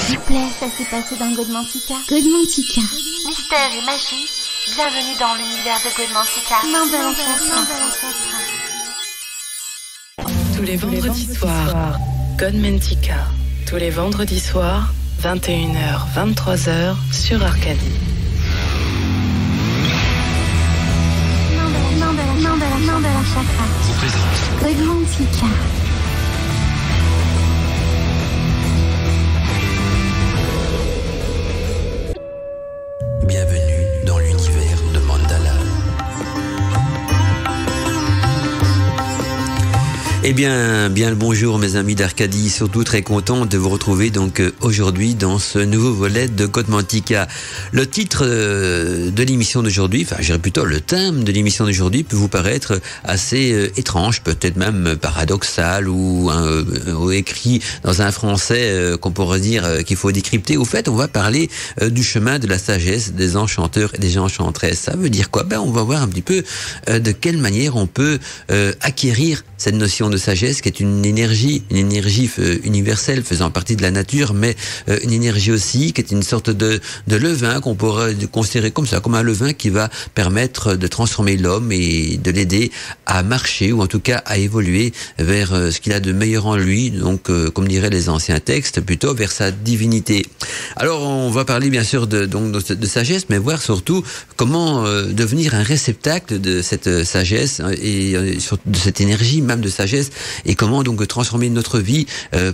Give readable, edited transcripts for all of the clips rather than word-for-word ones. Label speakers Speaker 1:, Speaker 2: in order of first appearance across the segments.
Speaker 1: S'il vous plaît, ça s'est passé dans Godmantica.
Speaker 2: Godmantica.
Speaker 1: Mystère et magie, bienvenue dans l'univers de Godmantica. Main de l'ancêtre.
Speaker 3: Tous les vendredis soirs, Godmantica. Tous les vendredis soirs, 21h, 23h sur Arcadie.
Speaker 1: Main de la chakra.
Speaker 2: Godmantica.
Speaker 4: Bienvenue dans l'univers de Mandala. Eh bien le bonjour mes amis d'Arcadie, surtout très content de vous retrouver donc aujourd'hui dans ce nouveau volet de Godmantica. Le titre de l'émission d'aujourd'hui, enfin je dirais plutôt le thème de l'émission d'aujourd'hui peut vous paraître assez étrange, peut-être même paradoxal ou écrit dans un français qu'on pourrait dire qu'il faut décrypter. Au fait, on va parler du chemin de la sagesse des enchanteurs et des enchantresses. Ça veut dire quoi? On va voir un petit peu de quelle manière on peut acquérir cette notion de sagesse qui est une énergie universelle faisant partie de la nature, mais une énergie aussi qui est une sorte de levain qu'on pourrait considérer comme ça, comme un levain qui va permettre de transformer l'homme et de l'aider à marcher ou en tout cas à évoluer vers ce qu'il a de meilleur en lui, donc comme diraient les anciens textes, plutôt vers sa divinité. Alors on va parler bien sûr de sagesse, mais voir surtout comment devenir un réceptacle de cette sagesse et de cette énergie même de sagesse, et comment donc transformer notre vie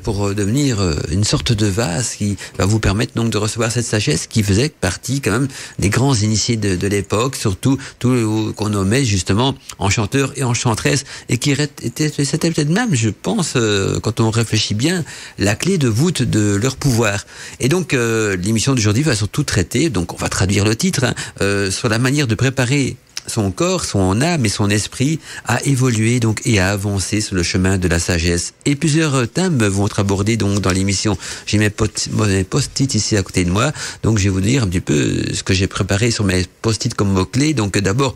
Speaker 4: pour devenir une sorte de vase qui va vous permettre donc de recevoir cette sagesse qui faisait partie quand même des grands initiés de l'époque, surtout tout qu'on nommait justement enchanteurs et enchantresses, et qui c'était peut-être même, je pense, quand on réfléchit bien, la clé de voûte de leur pouvoir. Et donc l'émission d'aujourd'hui va surtout traiter, donc on va traduire le titre, sur la manière de préparer son corps, son âme et son esprit à évoluer donc et à avancer sur le chemin de la sagesse. Et plusieurs thèmes vont être abordés donc dans l'émission. J'ai mes post-it ici à côté de moi, donc je vais vous dire un petit peu ce que j'ai préparé sur mes post-it comme mots-clés. Donc d'abord,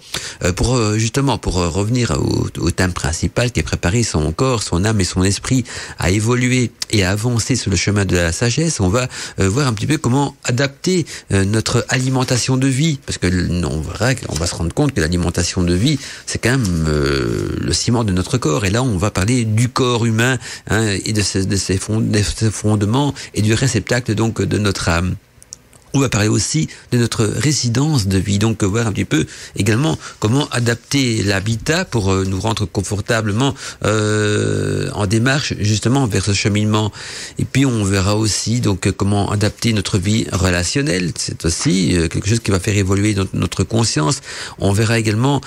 Speaker 4: pour revenir au thème principal qui est préparer son corps, son âme et son esprit à évoluer et à avancer sur le chemin de la sagesse, on va voir un petit peu comment adapter notre alimentation de vie, parce que on va se rendre compte que l'alimentation de vie, c'est quand même le ciment de notre corps. Et là, on va parler du corps humain et de ses fondements et du réceptacle donc de notre âme. On va parler aussi de notre résidence de vie, donc voir un petit peu également comment adapter l'habitat pour nous rendre confortablement en démarche justement vers ce cheminement. Et puis on verra aussi donc comment adapter notre vie relationnelle. C'est aussi quelque chose qui va faire évoluer notre conscience. On verra également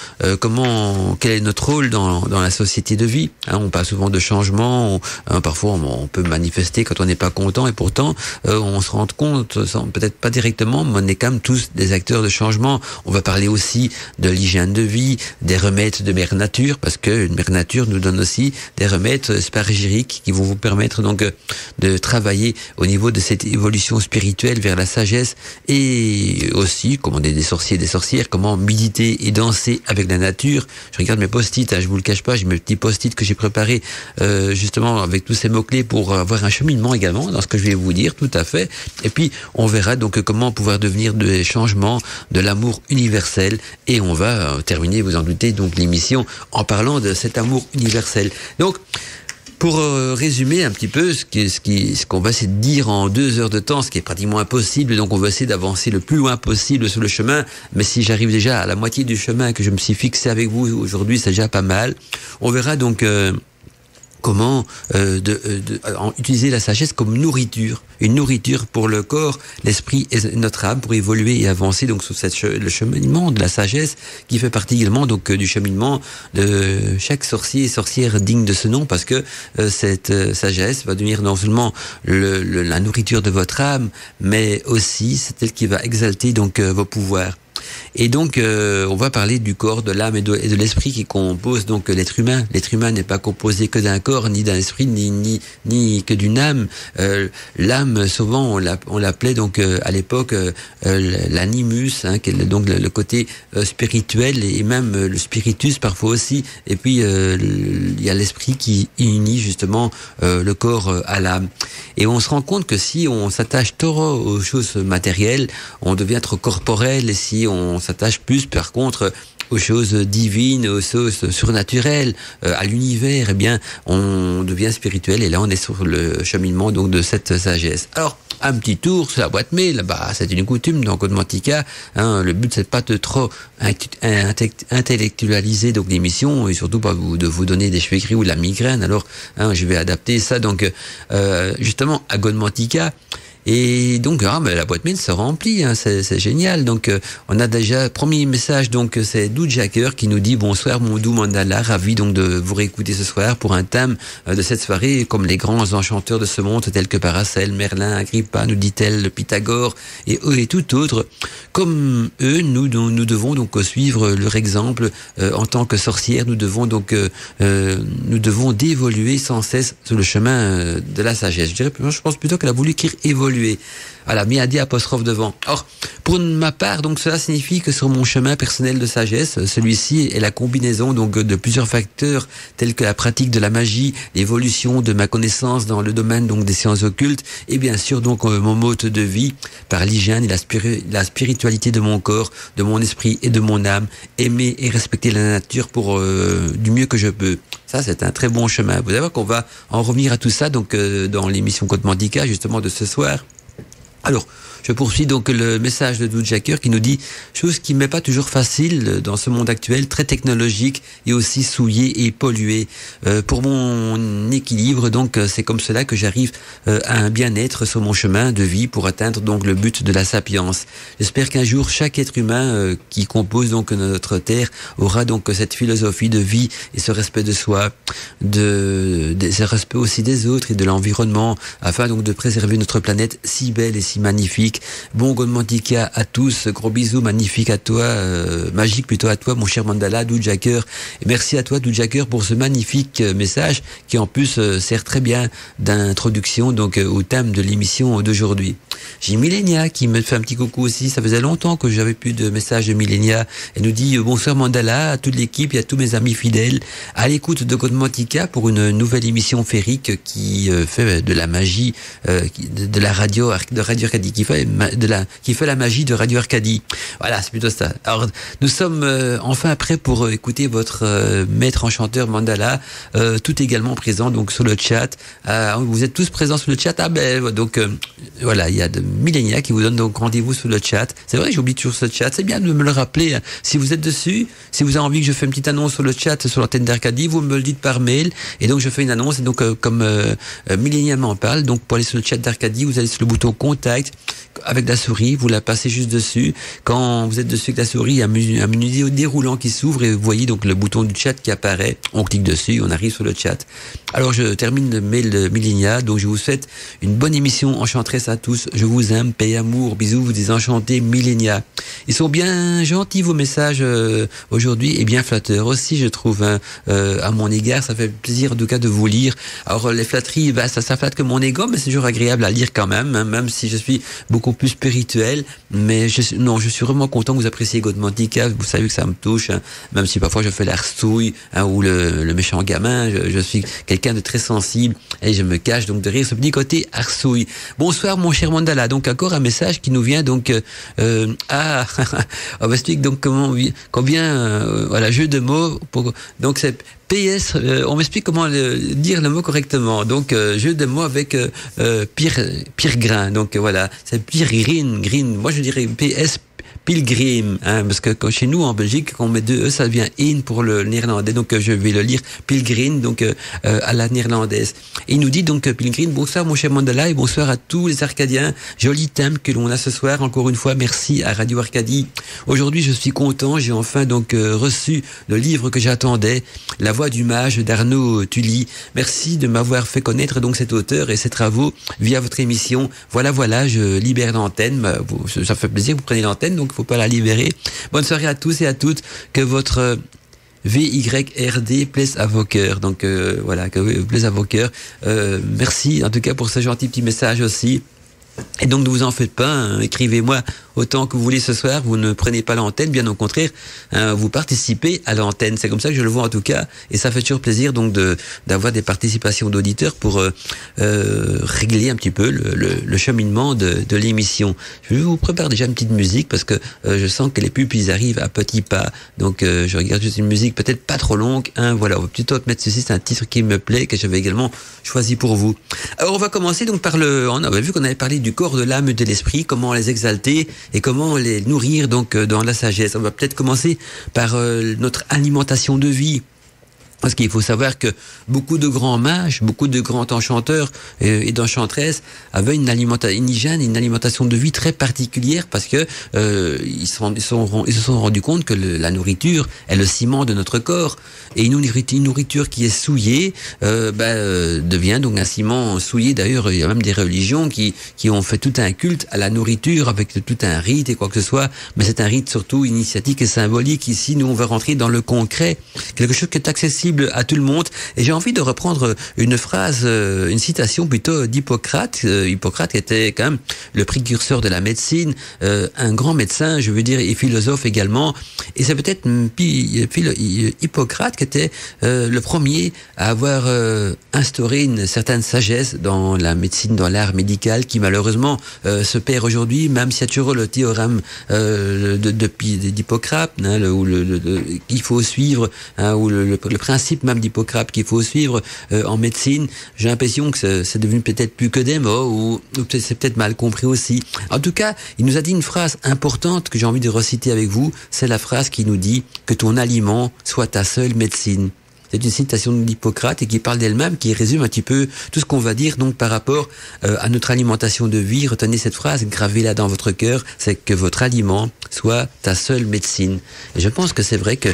Speaker 4: quel est notre rôle dans la société de vie. On parle souvent de changement. Parfois on peut manifester quand on n'est pas content, et pourtant on se rend compte, peut-être pas directement, mais on est quand même tous des acteurs de changement. On va parler aussi de l'hygiène de vie, des remèdes de Mère Nature, parce que Mère Nature nous donne aussi des remèdes spargériques qui vont vous permettre donc de travailler au niveau de cette évolution spirituelle vers la sagesse, et aussi, comme on est des sorciers et des sorcières, comment méditer et danser avec la nature. Je regarde mes post-it, je vous le cache pas, j'ai mes petits post-it que j'ai préparés justement avec tous ces mots-clés pour avoir un cheminement également dans ce que je vais vous dire, tout à fait. Et puis on verra donc comment pouvoir devenir des changements de l'amour universel, et on va terminer, vous en doutez, donc l'émission en parlant de cet amour universel. Donc pour résumer un petit peu ce qu'on va essayer de dire en 2 heures de temps, ce qui est pratiquement impossible, donc on va essayer d'avancer le plus loin possible sur le chemin, mais si j'arrive déjà à la moitié du chemin que je me suis fixé avec vous aujourd'hui, c'est déjà pas mal. On verra donc comment utiliser la sagesse comme nourriture, une nourriture pour le corps, l'esprit et notre âme pour évoluer et avancer donc sur le cheminement de la sagesse qui fait partie également donc du cheminement de chaque sorcier et sorcière digne de ce nom, parce que cette sagesse va devenir non seulement la nourriture de votre âme, mais aussi c'est elle qui va exalter donc vos pouvoirs. Et donc, on va parler du corps, de l'âme et de l'esprit qui compose donc l'être humain. L'être humain n'est pas composé que d'un corps, ni d'un esprit, ni que d'une âme. L'âme, souvent, on l'appelait donc à l'époque l'animus, qui est donc le côté spirituel, et même le spiritus parfois aussi. Et puis il y a l'esprit qui unit justement le corps à l'âme. Et on se rend compte que si on s'attache trop aux choses matérielles, on devient trop corporel, et si on s'attache plus par contre aux choses divines, aux choses surnaturelles, à l'univers, eh bien on devient spirituel, et là on est sur le cheminement donc de cette sagesse. Alors, un petit tour sur la boîte mail, c'est une coutume dans Godmantica, le but c'est pas de trop intellectualiser donc l'émission, et surtout pas de vous donner des cheveux gris ou de la migraine. Alors je vais adapter ça donc justement à Godmantica. Et donc la boîte mail se remplit, c'est génial. Donc on a déjà premier message, donc c'est Doud Jacker qui nous dit: bonsoir mon doux Mandala, ravi donc de vous réécouter ce soir pour un thème de cette soirée, comme les grands enchanteurs de ce monde tels que Paracel, Merlin, Agrippa, nous dit-elle, Pythagore et tout autre. Comme eux, nous devons donc suivre leur exemple en tant que sorcières. Nous devons donc d'évoluer sans cesse sur le chemin de la sagesse. Je pense plutôt qu'elle a voulu écrire évoluer. Voilà, mis à dire apostrophe devant. Or, pour ma part, donc cela signifie que sur mon chemin personnel de sagesse, celui-ci est la combinaison donc de plusieurs facteurs tels que la pratique de la magie, l'évolution de ma connaissance dans le domaine donc des sciences occultes, et bien sûr donc mon mode de vie par l'hygiène et la spiritualité de mon corps, de mon esprit et de mon âme, aimer et respecter la nature pour du mieux que je peux. Ça, c'est un très bon chemin. Vous allez voir qu'on va en revenir à tout ça donc dans l'émission Godmantica justement de ce soir. Alors, je poursuis donc le message de Doud Jacker qui nous dit: chose qui m'est pas toujours facile dans ce monde actuel, très technologique et aussi souillé et pollué. Pour mon équilibre, donc c'est comme cela que j'arrive à un bien-être sur mon chemin de vie pour atteindre donc le but de la sapience. J'espère qu'un jour chaque être humain qui compose donc notre terre aura donc cette philosophie de vie et ce respect de soi, ce respect aussi des autres et de l'environnement, afin donc de préserver notre planète si belle et si magnifique. Bon Godmantica à tous, gros bisous, magnifique à toi, magique plutôt à toi mon cher Mandala, Doud Jacker. Et merci à toi Doud Jacker pour ce magnifique message qui en plus sert très bien d'introduction donc au thème de l'émission d'aujourd'hui. J'ai Millenia qui me fait un petit coucou aussi, ça faisait longtemps que j'avais plus de messages de Millenia. Elle nous dit: bonsoir Mandala, à toute l'équipe et à tous mes amis fidèles à l'écoute de Godmantica pour une nouvelle émission féerique qui fait de la magie de la radio Arcadie, qui fait la magie de Radio Arcadie. Voilà, c'est plutôt ça. Alors, nous sommes enfin prêts pour écouter votre maître enchanteur Mandala, tout également présent donc sur le chat. Vous êtes tous présents sur le chat. Donc voilà, il y a de Millenia qui vous donne donc rendez-vous sur le chat. C'est vrai, j'oublie toujours ce chat. C'est bien de me le rappeler. Si vous êtes dessus, si vous avez envie que je fasse une petite annonce sur le chat, sur l'antenne d'Arcadie, vous me le dites par mail. Et donc je fais une annonce. Et donc comme Millenia m'en parle, donc pour aller sur le chat d'Arcadie, vous allez sur le bouton contact avec la souris, vous la passez juste dessus. Quand vous êtes dessus avec la souris, il y a un menu déroulant qui s'ouvre et vous voyez donc le bouton du chat qui apparaît. On clique dessus, on arrive sur le chat. Alors je termine le mail de Millenia. Donc je vous souhaite une bonne émission, enchanteresse à tous. Je vous aime, paix, amour, bisous, vous désenchantés Millenia. Ils sont bien gentils vos messages aujourd'hui et bien flatteurs aussi, je trouve, à mon égard. Ça fait plaisir en tout cas de vous lire. Alors les flatteries, ça flatte que mon ego, mais c'est toujours agréable à lire quand même, même si je suis beaucoup plus spirituel. Mais je suis vraiment content que vous appréciez Godmantica. Vous savez que ça me touche, même si parfois je fais l'arsouille ou le méchant gamin. Je suis quelqu'un de très sensible et je me cache donc derrière ce petit côté arsouille. Bonsoir mon cher Mandala. Donc encore un message qui nous vient donc on va expliquer donc combien voilà, jeu de mots donc c'est PS, on m'explique comment dire le mot correctement. Donc jeu de mots avec pire grain. Donc voilà, c'est pire green. Moi je dirais PS Pilgrim, parce que chez nous en Belgique, quand on met deux E, ça devient in pour le néerlandais. Donc je vais le lire Pilgrim, donc à la néerlandaise. Et il nous dit donc Pilgrim: bonsoir mon cher Mandala et bonsoir à tous les Arcadiens. Joli thème que l'on a ce soir. Encore une fois, merci à Radio Arcadie. Aujourd'hui, je suis content. J'ai enfin donc reçu le livre que j'attendais, La Voix du Mage d'Arnaud Tully. Merci de m'avoir fait connaître donc cet auteur et ses travaux via votre émission. Voilà, je libère l'antenne. Ça fait plaisir, vous prenez l'antenne. Donc donc faut pas la libérer. Bonne soirée à tous et à toutes, que votre VYRD plaise à vos cœurs. Donc voilà, que plaise à vos cœurs. Merci en tout cas pour ce gentil petit message aussi. Et donc ne vous en faites pas, hein, écrivez-moi autant que vous voulez ce soir, vous ne prenez pas l'antenne, bien au contraire, hein, vous participez à l'antenne, c'est comme ça que je le vois en tout cas, et ça fait toujours plaisir donc d'avoir des participations d'auditeurs pour régler un petit peu le cheminement de l'émission. Je vous prépare déjà une petite musique parce que je sens que les pubs ils arrivent à petits pas, donc je regarde juste une musique peut-être pas trop longue, hein, voilà, on va plutôt mettre ceci, c'est un titre qui me plaît, que j'avais également choisi pour vous. Alors on va commencer donc par on avait vu qu'on avait parlé du corps, de l'âme et de l'esprit, comment les exalter et comment les nourrir donc dans la sagesse. On va peut-être commencer par notre alimentation de vie. Parce qu'il faut savoir que beaucoup de grands mages, beaucoup de grands enchanteurs et d'enchantresses avaient une hygiène, une alimentation de vie très particulière parce que ils se sont rendus compte que la nourriture est le ciment de notre corps, et une nourriture qui est souillée devient donc un ciment souillé. D'ailleurs, il y a même des religions qui ont fait tout un culte à la nourriture avec tout un rite et quoi que ce soit, mais c'est un rite surtout initiatique et symbolique. Ici, nous on va rentrer dans le concret, quelque chose qui est accessible à tout le monde. Et j'ai envie de reprendre une phrase, une citation plutôt d'Hippocrate. Hippocrate était quand même le précurseur de la médecine, un grand médecin, je veux dire, et philosophe également. Et c'est peut-être Hippocrate qui était le premier à avoir instauré une certaine sagesse dans la médecine, dans l'art médical, qui malheureusement se perd aujourd'hui, même s'il y a toujours le théorème d'Hippocrate, hein, qu'il faut suivre, hein, ou le principe même d'Hippocrate qu'il faut suivre en médecine. J'ai l'impression que c'est devenu peut-être plus que des mots, ou c'est peut-être mal compris aussi. En tout cas, il nous a dit une phrase importante que j'ai envie de reciter avec vous. C'est la phrase qui nous dit que ton aliment soit ta seule médecine. C'est une citation d'Hippocrate et qui parle d'elle-même, qui résume un petit peu tout ce qu'on va dire donc par rapport à notre alimentation de vie. Retenez cette phrase, gravez-la dans votre cœur, c'est que votre aliment soit ta seule médecine. Et je pense que c'est vrai que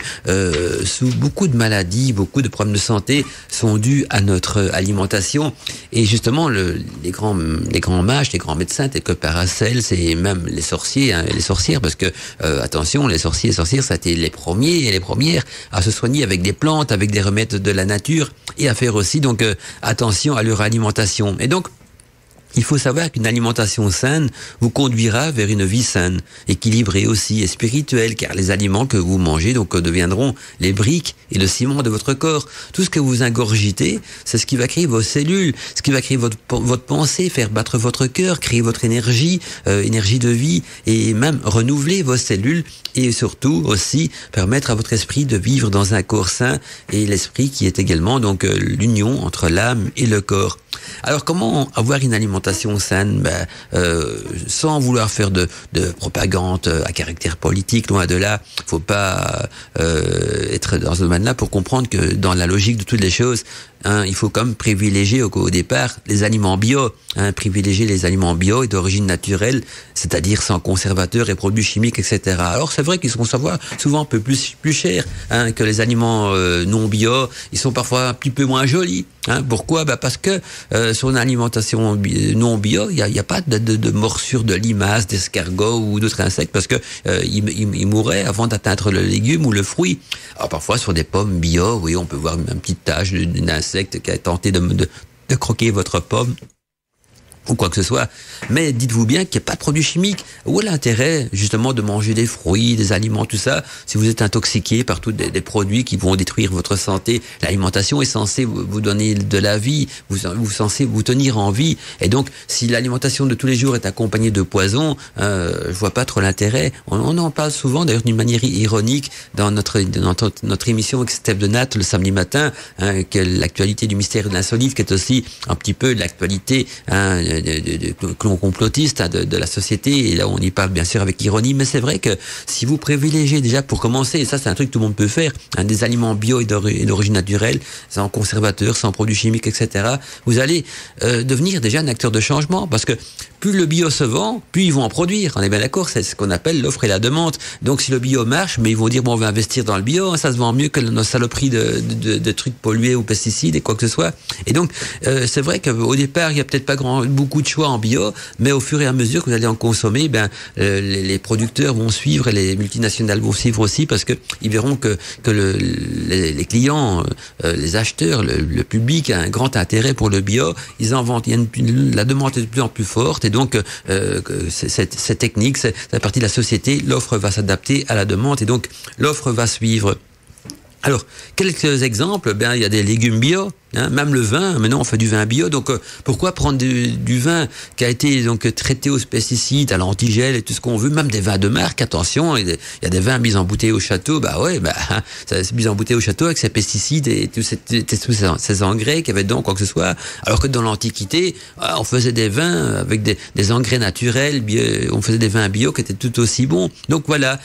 Speaker 4: beaucoup de maladies, beaucoup de problèmes de santé sont dus à notre alimentation. Et justement, les grands mages, les grands médecins, tels que Paracelse et même les sorciers, hein, les sorcières, parce que attention, les sorciers et sorcières, ça a été les premiers et les premières à se soigner avec des plantes, avec des remèdes de la nature, et à faire aussi donc attention à leur alimentation. Et donc il faut savoir qu'une alimentation saine vous conduira vers une vie saine, équilibrée aussi et spirituelle, car les aliments que vous mangez donc deviendront les briques et le ciment de votre corps. Tout ce que vous ingurgitez, c'est ce qui va créer vos cellules, ce qui va créer votre pensée, faire battre votre cœur, créer votre énergie, énergie de vie, et même renouveler vos cellules, et surtout aussi permettre à votre esprit de vivre dans un corps sain, et l'esprit qui est également donc l'union entre l'âme et le corps. Alors comment avoir une alimentation saine, sans vouloir faire de propagande à caractère politique, loin de là. Faut pas être dans ce domaine-là pour comprendre que dans la logique de toutes les choses, hein, il faut quand même privilégier au départ les aliments bio, hein, privilégier les aliments bio et d'origine naturelle, c'est-à-dire sans conservateurs et produits chimiques, etc. Alors c'est vrai qu'ils sont souvent un peu plus chers, hein, que les aliments non bio. Ils sont parfois un petit peu moins jolis. Hein, pourquoi ? Parce que sur une alimentation non bio, il y a pas de morsures de limaces, d'escargots ou d'autres insectes, parce que ils mourraient avant d'atteindre le légume ou le fruit. Alors parfois sur des pommes bio, oui, on peut voir une petite tache d'un insecte qui a tenté de croquer votre pomme, ou quoi que ce soit, mais dites-vous bien qu'il n'y a pas de produits chimiques. Où est l'intérêt justement de manger des fruits, des aliments, tout ça, si vous êtes intoxiqué par tous des produits qui vont détruire votre santé? L'alimentation est censée vous donner de la vie, censée vous tenir en vie, et donc si l'alimentation de tous les jours est accompagnée de poison, je vois pas trop l'intérêt. On en parle souvent, d'ailleurs d'une manière ironique, dans notre émission avec Steph de Nat le samedi matin, hein, que l'actualité du mystère de l'insolite, qui est aussi un petit peu l'actualité, hein, complotiste, hein, de la société, et là on y parle bien sûr avec ironie, mais c'est vrai que si vous privilégiez déjà pour commencer, et ça c'est un truc que tout le monde peut faire, hein, des aliments bio et d'origine naturelle, sans conservateurs, sans produits chimiques, etc., vous allez devenir déjà un acteur de changement, parce que plus le bio se vend, plus ils vont en produire, on est bien d'accord, c'est ce qu'on appelle l'offre et la demande. Donc si le bio marche, mais ils vont dire bon, on va investir dans le bio, ça se vend mieux que nos saloperies de trucs pollués aux pesticides et quoi que ce soit. Et donc c'est vrai qu'au départ il y a peut-être pas beaucoup de choix en bio, mais au fur et à mesure que vous allez en consommer, les producteurs vont suivre et les multinationales vont suivre aussi, parce que ils verront que les clients, les acheteurs, le public a un grand intérêt pour le bio. Ils en vendent. La demande est de plus en plus forte, et donc c'est technique, c'est la partie de la société. L'offre va s'adapter à la demande, et donc l'offre va suivre. Alors, quelques exemples, il y a des légumes bio, même le vin, maintenant on fait du vin bio, donc pourquoi prendre du vin qui a été donc traité aux pesticides, à l'antigel et tout ce qu'on veut, même des vins de marque, attention, il y a des vins mis en bouteille au château, c'est mis en bouteille au château avec ces pesticides et tous ces engrais qu'il y avait dedans, quoi que ce soit, alors que dans l'Antiquité, on faisait des vins avec des engrais naturels, on faisait des vins bio qui étaient tout aussi bons. Donc voilà,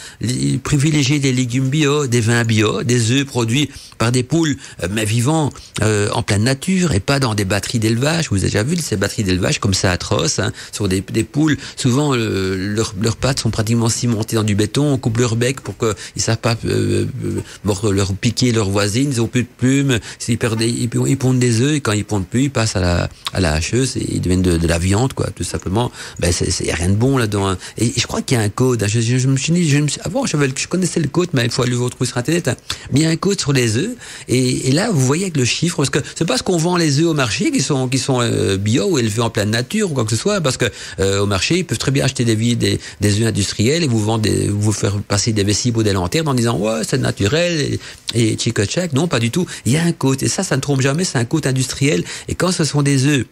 Speaker 4: privilégier des légumes bio, des vins bio, des œufs produits par des poules, mais vivants en pleine nature et pas dans des batteries d'élevage. Vous avez déjà vu ces batteries d'élevage comme ça atroces, sur des poules. Souvent, leurs pattes sont pratiquement cimentées dans du béton. On coupe leur bec pour qu'ils ne savent pas leur piquer leurs voisines. Ils ont plus de plumes. Ils pondent des œufs, et quand ils pondent plus, ils passent à la hacheuse et ils deviennent de la viande, quoi, tout simplement. Il y a rien de bon là-dedans. Et je crois qu'il y a un code. Je me suis dit, avant, je connaissais le code, mais il faut aller le retrouver sur Internet. Mais il y a un code sur les œufs. Et là, vous voyez avec le chiffre, parce que c'est parce qu'on vend les œufs au marché qui sont bio ou élevés en pleine nature ou quoi que ce soit, parce que au marché, ils peuvent très bien acheter des œufs industriels et vous faire passer des vessies ou des lanternes en disant ouais, c'est naturel et tchic-tchac. Non, pas du tout. Il y a un code, et ça ne trompe jamais, c'est un code industriel. Et quand ce sont des œufs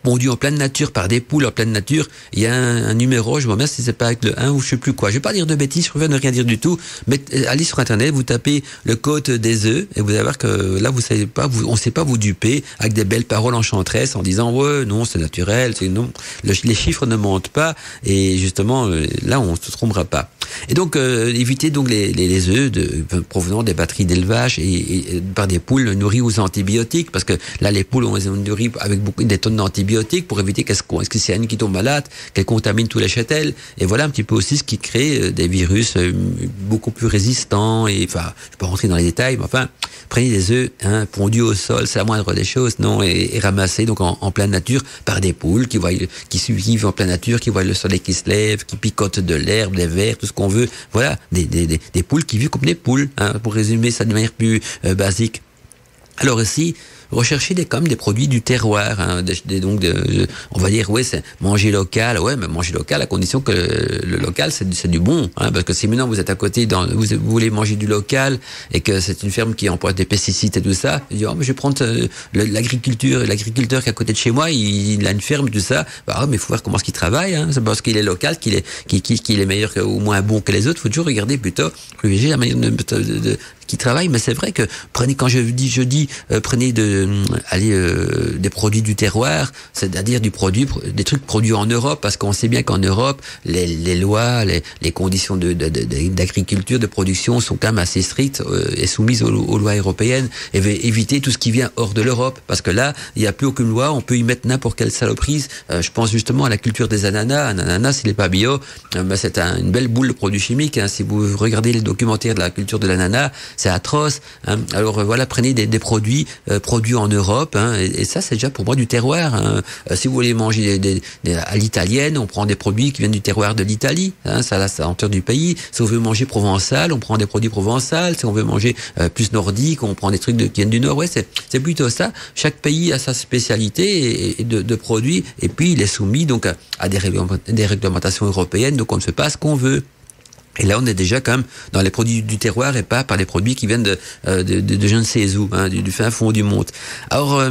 Speaker 4: pondus en pleine nature par des poules en pleine nature, il y a un numéro, je me demande si c'est pas avec le 1 ou je sais plus quoi. Je vais pas dire de bêtises, je préfère ne rien dire du tout, mais allez sur Internet, vous tapez le code des œufs et vous allez voir que là, on sait pas vous duper avec des belles paroles enchanteresses en disant ouais, non, c'est naturel, non. Les chiffres ne mentent pas, et justement, là, on se trompera pas. Et donc, évitez donc les œufs provenant des batteries d'élevage et par des poules nourries aux antibiotiques, parce que là, les poules, on les nourrit avec des tonnes d'antibiotiques pour éviter est-ce que c'est une qui tombe malade, qu'elle contamine tous les châtels. Et voilà un petit peu aussi ce qui crée des virus beaucoup plus résistants. Et enfin, je ne vais pas rentrer dans les détails, mais enfin, prenez des œufs pondus au sol, c'est la moindre des choses, non, et ramassés donc en pleine nature par des poules qui vivent en pleine nature, qui voient le soleil qui se lève, qui picotent de l'herbe, des vers, tout ce qu'on veut. Voilà, des poules qui vivent comme des poules, pour résumer ça de manière plus basique. Alors ici, rechercher des produits du terroir, on va dire c'est manger local, mais manger local à condition que le local c'est du bon, parce que si maintenant vous êtes à côté, vous voulez manger du local et que c'est une ferme qui emploie des pesticides et tout ça, mais je vais prendre l'agriculteur qui est à côté de chez moi, il a une ferme, tout ça, mais il faut voir comment est-ce qu'il travaille, c'est parce qu'il est local qu'il est meilleur ou moins bon que les autres. Faut toujours regarder plutôt, privilégier la manière qui travaille. Mais c'est vrai que prenez des produits du terroir, c'est-à-dire des trucs produits en Europe, parce qu'on sait bien qu'en Europe les lois, les conditions d'agriculture, de production sont quand même assez strictes et soumises aux lois européennes, et éviter tout ce qui vient hors de l'Europe, parce que là il n'y a plus aucune loi, on peut y mettre n'importe quelle saloperie. Je pense justement à la culture des ananas. Un ananas, s'il n'est pas bio, c'est une belle boule de produits chimiques, si vous regardez les documentaires de la culture de l'ananas, c'est atroce, Alors voilà, prenez des produits produits en Europe, et ça c'est déjà pour moi du terroir, Si vous voulez manger à l'italienne, on prend des produits qui viennent du terroir de l'Italie, ça là c'est à l'intérieur du pays. Si on veut manger provençal, on prend des produits provençal. Si on veut manger plus nordique, on prend des trucs qui viennent du nord. C'est plutôt ça. Chaque pays a sa spécialité de produits, et puis il est soumis donc à des réglementations européennes, donc on ne fait pas ce qu'on veut. Et là, on est déjà quand même dans les produits du terroir et pas par les produits qui viennent de je ne sais où, du fin fond du monde. Alors,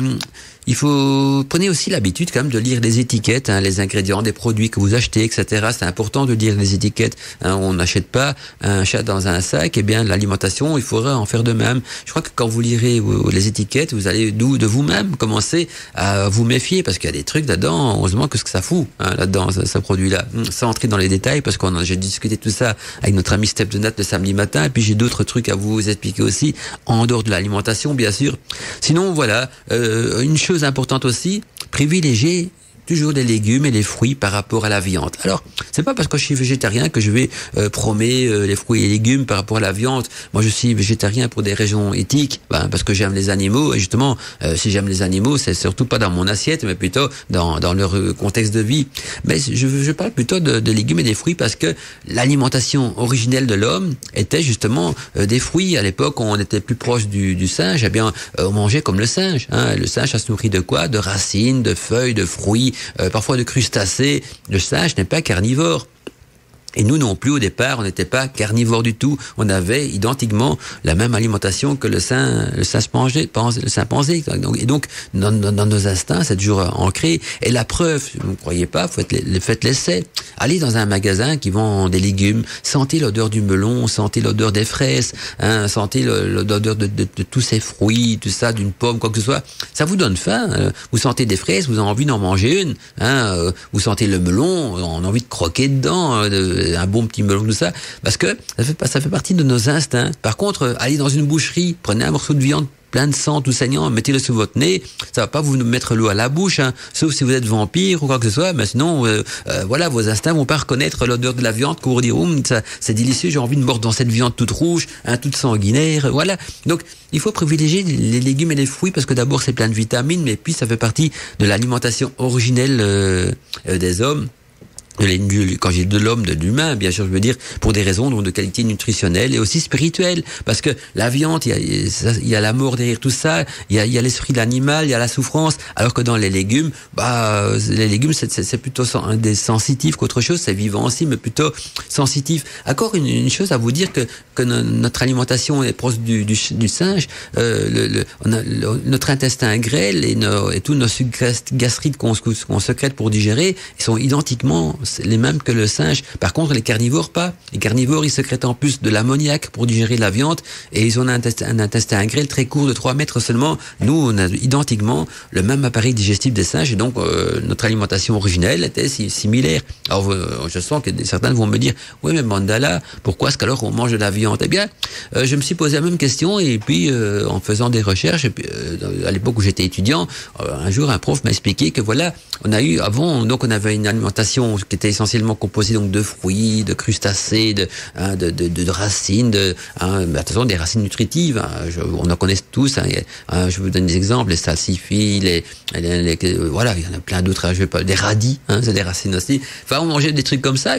Speaker 4: prenez aussi l'habitude quand même de lire les étiquettes, les ingrédients des produits que vous achetez, etc. C'est important de lire les étiquettes. On n'achète pas un chat dans un sac. Eh bien, l'alimentation, il faudra en faire de même. Je crois que quand vous lirez les étiquettes, vous allez de vous-même commencer à vous méfier, parce qu'il y a des trucs là-dedans. Heureusement que ce que ça fout là-dedans, ce produit-là. Sans entrer dans les détails, parce j'ai discuté tout ça avec notre ami Steph de Nat le samedi matin. Et puis j'ai d'autres trucs à vous expliquer aussi, en dehors de l'alimentation, bien sûr. Sinon, voilà, une chose importante aussi, privilégier toujours les légumes et les fruits par rapport à la viande. Alors, c'est pas parce que je suis végétarien que je vais prôner les fruits et légumes par rapport à la viande. Moi, je suis végétarien pour des raisons éthiques, parce que j'aime les animaux, et justement, si j'aime les animaux, c'est surtout pas dans mon assiette, mais plutôt dans leur contexte de vie. Mais je parle plutôt de légumes et des fruits parce que l'alimentation originelle de l'homme était justement des fruits. À l'époque, on était plus proche du singe, eh bien, on mangeait comme le singe. Le singe, ça se nourrit de quoi? De racines, de feuilles, de fruits, parfois de crustacés. Le singe n'est pas carnivore. Et nous non plus, au départ, on n'était pas carnivores du tout. On avait identiquement la même alimentation que le chimpanzé. Et donc, dans nos instincts, c'est toujours ancré. Et la preuve, vous ne croyez pas, faites l'essai. Allez dans un magasin qui vend des légumes, sentez l'odeur du melon, sentez l'odeur des fraises, sentez l'odeur de tous ces fruits, tout ça, d'une pomme, quoi que ce soit. Ça vous donne faim. Vous sentez des fraises, vous avez envie d'en manger une. Vous sentez le melon, on a envie de croquer dedans, un bon petit melon, tout ça, parce que ça fait partie de nos instincts. Par contre, allez dans une boucherie, prenez un morceau de viande plein de sang, tout saignant, mettez-le sous votre nez, ça va pas vous mettre l'eau à la bouche, sauf si vous êtes vampire ou quoi que ce soit, mais sinon, voilà, vos instincts vont pas reconnaître l'odeur de la viande, qu'on vous dire, ça, c'est délicieux, j'ai envie de mordre dans cette viande toute rouge, toute sanguinaire, voilà. Donc, il faut privilégier les légumes et les fruits parce que d'abord, c'est plein de vitamines, mais puis ça fait partie de l'alimentation originelle des hommes. Quand j'ai de l'homme, de l'humain, bien sûr, je veux dire, pour des raisons donc de qualité nutritionnelle et aussi spirituelle. Parce que la viande, il y a la mort derrière tout ça, il y a l'esprit de l'animal, il y a la souffrance, alors que dans les légumes, c'est plutôt des sensitifs qu'autre chose, c'est vivant aussi, mais plutôt sensitif. Encore une chose à vous dire que notre alimentation est proche du singe, notre intestin grêle et tous nos sucs gastriques qu'on sécrète pour digérer, ils sont identiquement les mêmes que le singe. Par contre, les carnivores, pas. Les carnivores, ils sécrètent en plus de l'ammoniac pour digérer la viande et ils ont un intestin grêle très court de 3 mètres seulement. Nous, on a identiquement le même appareil digestif des singes et donc notre alimentation originelle était similaire. Alors, je sens que certains vont me dire, oui, mais Mandala, pourquoi est-ce qu'alors on mange de la viande? Eh bien, je me suis posé la même question et puis, en faisant des recherches, et puis, à l'époque où j'étais étudiant, un jour, un prof m'a expliqué que voilà, on avait une alimentation qui était essentiellement composée donc de fruits, de crustacés, de racines, attention, des racines nutritives. On en connaît tous. Je vous donne des exemples, les salsifis, voilà, il y en a plein d'autres. Des radis, c'est des racines aussi. Enfin, on mangeait des trucs comme ça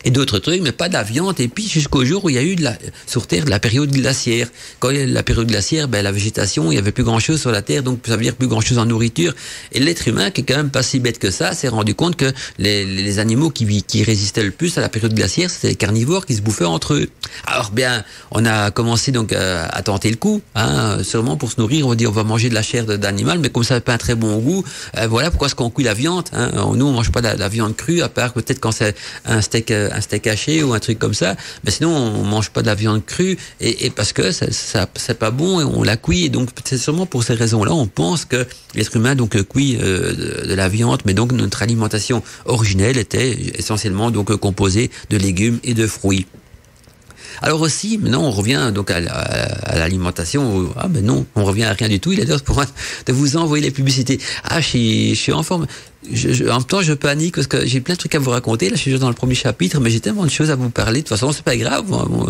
Speaker 4: et d'autres trucs, mais pas de la viande. Et puis jusqu'au jour où il y a eu sur Terre de la période glaciaire. Quand il y a eu la période glaciaire, la végétation, il y avait plus grand chose sur la Terre, donc ça veut dire plus grand chose en nourriture. Et l'être humain, qui est quand même pas si bête que ça, s'est rendu compte que les animaux qui résistaient le plus à la période glaciaire, c'était les carnivores qui se bouffaient entre eux. Alors bien, on a commencé donc à tenter le coup, sûrement pour se nourrir. On va dire, on va manger de la chair d'animal, mais comme ça n'a pas un très bon goût, voilà pourquoi est-ce qu'on cuit la viande. Nous, on mange pas la viande crue, à part peut-être quand c'est un steak haché ou un truc comme ça, mais sinon on mange pas de la viande crue et parce que ça c'est pas bon et on la cuit et donc c'est sûrement pour ces raisons-là on pense que l'être humain donc cuit de la viande, mais donc notre alimentation originelle était essentiellement donc composée de légumes et de fruits. Alors aussi, maintenant on revient donc à l'alimentation. Non, on revient à rien du tout. Il est l'heure de vous envoyer les publicités. Je suis en forme. En même temps, je panique parce que j'ai plein de trucs à vous raconter. Là, je suis juste dans le premier chapitre, mais j'ai tellement de choses à vous parler. De toute façon, c'est pas grave.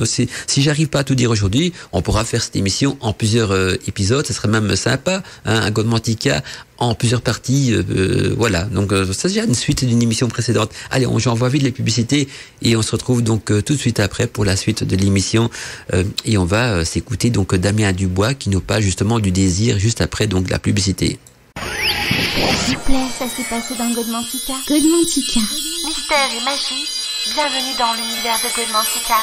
Speaker 4: Si j'arrive pas à tout dire aujourd'hui, on pourra faire cette émission en plusieurs épisodes. Ce serait même sympa, un Godmantica en plusieurs parties. Voilà. Donc, ça, c'est déjà une suite d'une émission précédente. Allez, j'envoie vite les publicités et on se retrouve donc tout de suite après pour la suite de l'émission. Et on va s'écouter donc Damien Dubois qui nous parle justement du désir juste après donc la publicité.
Speaker 2: S'il vous plaît, ça s'est passé dans Godmantica. Godmantica.
Speaker 1: Mystère et magie, bienvenue dans l'univers de Godmantica.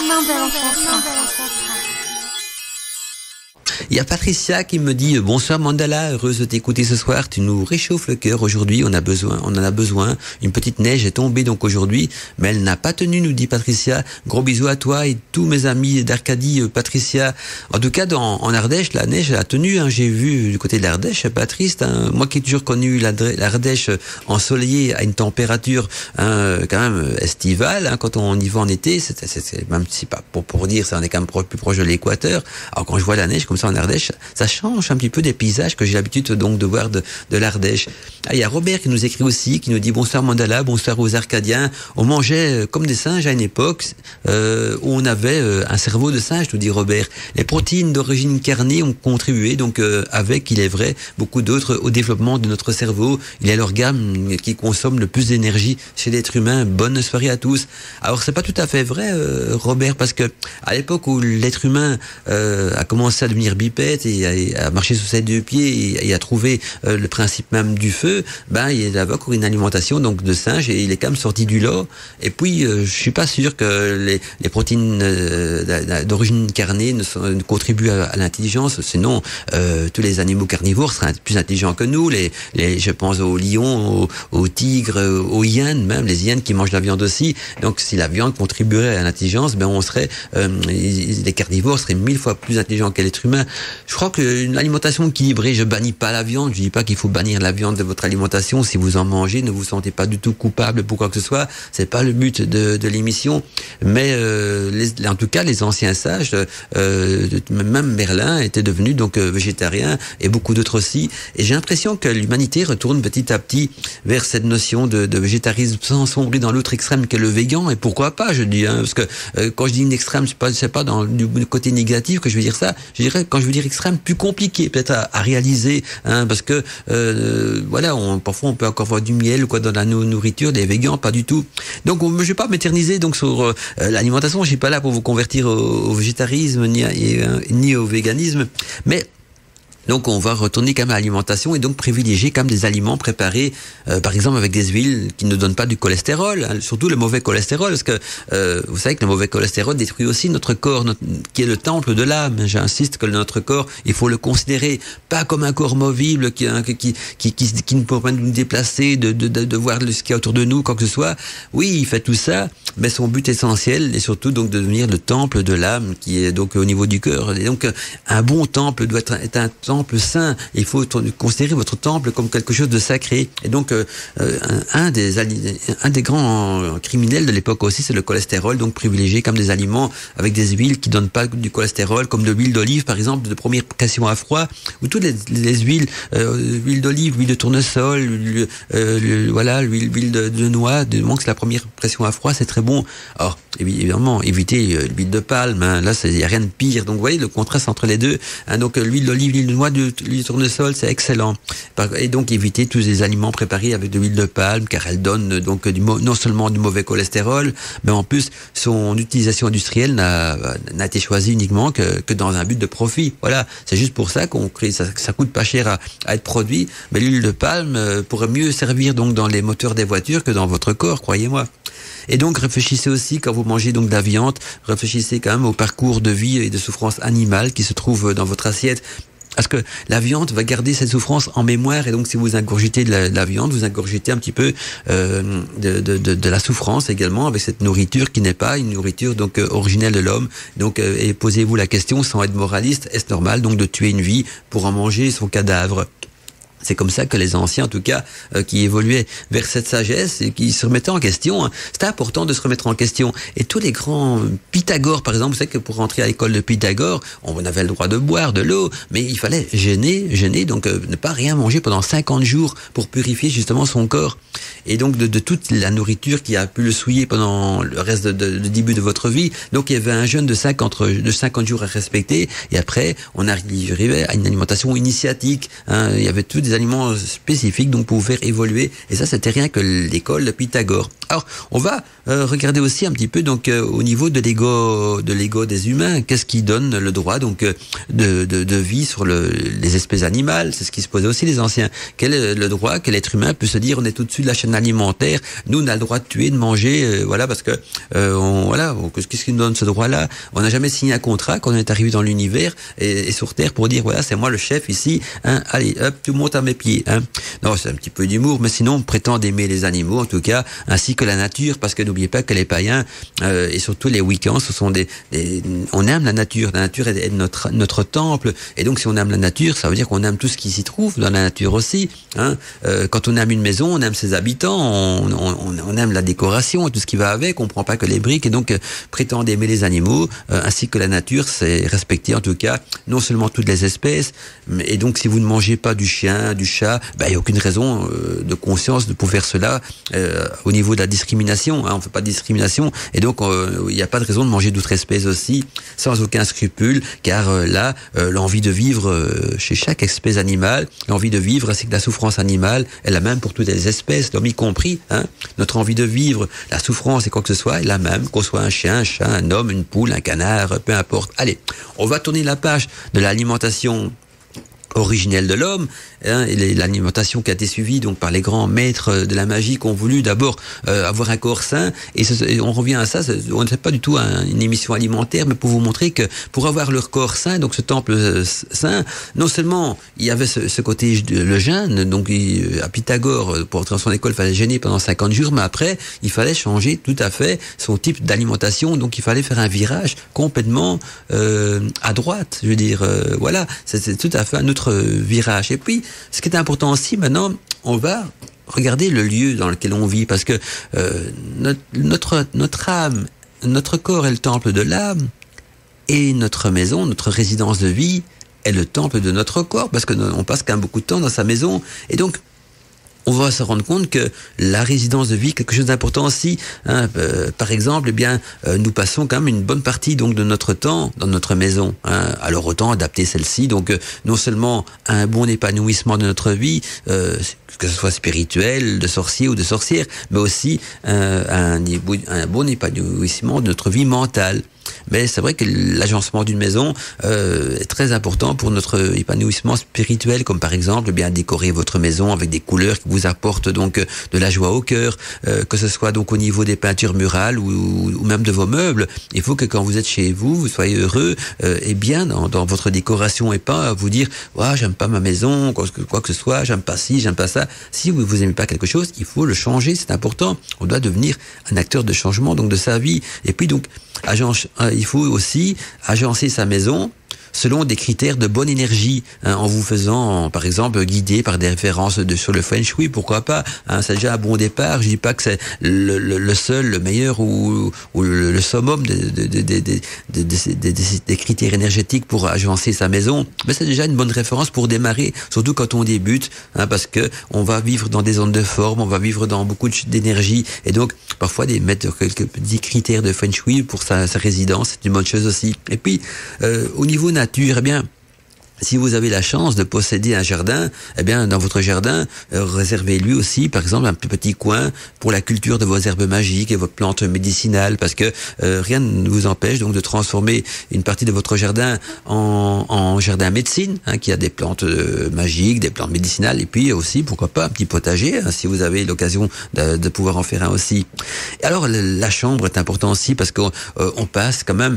Speaker 4: Il y a Patricia qui me dit bonsoir Mandala, heureuse de t'écouter ce soir, tu nous réchauffes le cœur aujourd'hui, on en a besoin, une petite neige est tombée donc aujourd'hui, mais elle n'a pas tenu, nous dit Patricia. Gros bisous à toi et tous mes amis d'Arcadie, Patricia. En tout cas en Ardèche, la neige a tenu, j'ai vu du côté de l'Ardèche, pas triste, moi qui ai toujours connu l'Ardèche ensoleillée à une température quand même estivale, quand on y va en été, c'est même si pas pour dire ça, on est quand même plus proche de l'équateur. Alors quand je vois la neige comme ça en Ardèche, ça change un petit peu des paysages que j'ai l'habitude donc de voir de l'Ardèche. Ah, il y a Robert qui nous écrit aussi, qui nous dit bonsoir Mandala, bonsoir aux Arcadiens. On mangeait comme des singes à une époque où on avait un cerveau de singe, nous dit Robert. Les protéines d'origine carnée ont contribué donc avec, il est vrai, beaucoup d'autres au développement de notre cerveau. Il est l'organe qui consomme le plus d'énergie chez l'être humain. Bonne soirée à tous. Alors c'est pas tout à fait vrai, Robert, parce que à l'époque où l'être humain a commencé à devenir bipède et à marcher sur ses deux pieds et à trouver le principe même du feu, ben il avait encore une alimentation donc de singe et il est quand même sorti du lot. Et puis je suis pas sûr que les protéines d'origine carnée ne contribuent à l'intelligence. Sinon tous les animaux carnivores seraient plus intelligents que nous. Je pense aux lions, aux tigres, aux hyènes, même les hyènes qui mangent la viande aussi. Donc si la viande contribuerait à l'intelligence, ben on serait les carnivores seraient 1000 fois plus intelligents que l'être humain. Je crois qu'une alimentation équilibrée, je bannis pas la viande, je dis pas qu'il faut bannir la viande de votre alimentation. Si vous en mangez, ne vous sentez pas du tout coupable pour quoi que ce soit. C'est pas le but de l'émission. Mais en tout cas, les anciens sages, même Merlin était devenu donc végétarien et beaucoup d'autres aussi. Et j'ai l'impression que l'humanité retourne petit à petit vers cette notion de végétarisme sans sombrer dans l'autre extrême que le végan. Et pourquoi pas, je dis, parce que quand je dis une extrême, c'est pas dans du côté négatif que je veux dire ça. Je dirais, quand je veux dire extrême, plus compliqué peut-être à réaliser, parce que voilà, parfois on peut encore voir du miel ou quoi dans la nourriture, des végans, pas du tout. Donc je vais pas m'éterniser donc sur l'alimentation. Je suis pas là pour vous convertir au végétarisme ni au véganisme, mais donc on va retourner quand même à l'alimentation et donc privilégier quand même des aliments préparés, par exemple avec des huiles qui ne donnent pas du cholestérol, surtout le mauvais cholestérol, parce que vous savez que le mauvais cholestérol détruit aussi notre corps, qui est le temple de l'âme. J'insiste que notre corps, il faut le considérer pas comme un corps movible qui ne peut pas nous déplacer, de voir ce qu'il y a autour de nous, quoi que ce soit. Oui, il fait tout ça, mais son but essentiel est surtout donc de devenir le temple de l'âme, qui est donc au niveau du cœur. Et donc un bon temple doit être un temple saint. Il faut considérer votre temple comme quelque chose de sacré. Et donc un des grands criminels de l'époque aussi, c'est le cholestérol. Donc privilégier comme des aliments avec des huiles qui donnent pas du cholestérol, comme de l'huile d'olive par exemple, de première pression à froid, ou toutes les huiles, huile d'olive, huile de tournesol, voilà, l'huile de noix. Du moment que c'est la première pression à froid, c'est très bon. Alors évidemment, évitez l'huile de palme. Là, il y a rien de pire. Donc vous voyez le contraste entre les deux. Donc l'huile d'olive, l'huile de noix, l'huile de tournesol, c'est excellent. Et donc évitez tous les aliments préparés avec de l'huile de palme, car elle donne donc non seulement du mauvais cholestérol, mais en plus son utilisation industrielle n'a été choisie uniquement que dans un but de profit. Voilà, c'est juste pour ça qu'on crée. Ça coûte pas cher à être produit, mais l'huile de palme pourrait mieux servir donc dans les moteurs des voitures que dans votre corps, croyez-moi. Et donc réfléchissez aussi quand vous mangez donc de la viande, réfléchissez quand même au parcours de vie et de souffrance animale qui se trouve dans votre assiette. Parce que la viande va garder cette souffrance en mémoire, et donc si vous ingurgitez de la viande, vous ingurgitez un petit peu de la souffrance également avec cette nourriture qui n'est pas une nourriture donc originelle de l'homme. Donc et posez-vous la question sans être moraliste, est-ce normal donc de tuer une vie pour en manger son cadavre? C'est comme ça que les anciens, en tout cas, qui évoluaient vers cette sagesse et qui se remettaient en question. C'était important de se remettre en question. Et tous les grands Pythagore, par exemple, vous savez que pour rentrer à l'école de Pythagore, on avait le droit de boire de l'eau, mais il fallait jeûner, donc ne pas rien manger pendant 50 jours pour purifier justement son corps. Et donc de toute la nourriture qui a pu le souiller pendant le reste de début de votre vie. Donc il y avait un jeûne de 50 jours à respecter. Et après, on arrivait à une alimentation initiatique. Il y avait tous des aliments spécifiques donc pour vous faire évoluer, et ça c'était rien que l'école de Pythagore. Alors on va regarder aussi un petit peu donc au niveau de l'ego des humains, qu'est-ce qui donne le droit donc de vie sur les espèces animales. C'est ce qui se posait aussi les anciens. Quel est le droit que l'être humain peut se dire on est au-dessus de la chaîne alimentaire, nous on a le droit de tuer, de manger, voilà, parce que qu'est-ce qui nous donne ce droit-là? On n'a jamais signé un contrat quand on est arrivé dans l'univers et sur Terre pour dire voilà, c'est moi le chef ici, allez hop, tout le monde à mes pieds. Hein. Non, c'est un petit peu d'humour, mais sinon, on prétend aimer les animaux, en tout cas, ainsi que la nature, parce que n'oubliez pas que les païens, et surtout les Wiccans, ce sont on aime la nature. La nature est notre temple, et donc si on aime la nature, ça veut dire qu'on aime tout ce qui s'y trouve dans la nature aussi. Hein. Quand on aime une maison, on aime ses habitants, on aime la décoration et tout ce qui va avec, on prend pas que les briques, et donc prétendre aimer les animaux, ainsi que la nature, c'est respecter en tout cas non seulement toutes les espèces, et donc si vous ne mangez pas du chien, du chat, il n'y a aucune raison de conscience de pouvoir faire cela au niveau de la discrimination. Hein, on fait pas de discrimination, et donc il n'y a pas de raison de manger d'autres espèces aussi, sans aucun scrupule, car là, l'envie de vivre chez chaque espèce animale, l'envie de vivre ainsi que la souffrance animale est la même pour toutes les espèces, l'homme y compris. Hein. Notre envie de vivre, la souffrance et quoi que ce soit est la même, qu'on soit un chien, un chat, un homme, une poule, un canard, peu importe. Allez, on va tourner la page de l'alimentation originelle de l'homme, hein, et l'alimentation qui a été suivie donc par les grands maîtres de la magie qui ont voulu d'abord avoir un corps sain, et on revient à ça, on ne fait pas du tout une émission alimentaire, mais pour vous montrer que pour avoir leur corps sain, donc ce temple sain, non seulement il y avait ce côté le jeûne, donc à Pythagore, pour entrer dans son école, il fallait jeûner pendant 50 jours, mais après il fallait changer tout à fait son type d'alimentation, donc il fallait faire un virage complètement à droite, je veux dire, voilà, c'est tout à fait un autre virage. Et puis, ce qui est important aussi, maintenant, on va regarder le lieu dans lequel on vit, parce que notre âme, notre corps est le temple de l'âme, et notre maison, notre résidence de vie est le temple de notre corps, parce que on passe quand même beaucoup de temps dans sa maison, et donc on va se rendre compte que la résidence de vie est quelque chose d'important aussi. Hein. Par exemple, eh bien, nous passons quand même une bonne partie donc de notre temps dans notre maison. Hein. Alors autant adapter celle-ci, donc non seulement à un bon épanouissement de notre vie, que ce soit spirituel, de sorcier ou de sorcière, mais aussi un bon épanouissement de notre vie mentale. Mais c'est vrai que l'agencement d'une maison est très important pour notre épanouissement spirituel, comme par exemple bien décorer votre maison avec des couleurs qui vous apportent donc de la joie au cœur, que ce soit donc au niveau des peintures murales ou même de vos meubles. Il faut que quand vous êtes chez vous, vous soyez heureux et bien dans votre décoration, et pas vous dire j'aime pas ma maison, quoi que ce soit, j'aime pas ci, j'aime pas ça. Si vous aimez pas quelque chose, il faut le changer, c'est important. On doit devenir un acteur de changement donc de sa vie. Et puis donc il faut aussi agencer sa maison selon des critères de bonne énergie, hein, en vous faisant, par exemple, guider par des références sur le Feng Shui, pourquoi pas, hein, c'est déjà un bon départ. Je dis pas que c'est le seul, le meilleur ou le summum des critères énergétiques pour agencer sa maison, mais c'est déjà une bonne référence pour démarrer, surtout quand on débute, hein, parce que on va vivre dans des zones de forme, on va vivre dans beaucoup d'énergie, et donc parfois mettre quelques petits critères de Feng Shui pour sa résidence, c'est une bonne chose aussi. Et puis au niveau nature, eh bien, si vous avez la chance de posséder un jardin, eh bien, dans votre jardin, réservez-lui aussi, par exemple, un petit coin pour la culture de vos herbes magiques et vos plantes médicinales, parce que rien ne vous empêche donc de transformer une partie de votre jardin en jardin médecine, hein, qui a des plantes magiques, des plantes médicinales, et puis aussi, pourquoi pas, un petit potager, hein, si vous avez l'occasion de pouvoir en faire un aussi. Et alors, la chambre est importante aussi, parce qu'on passe quand même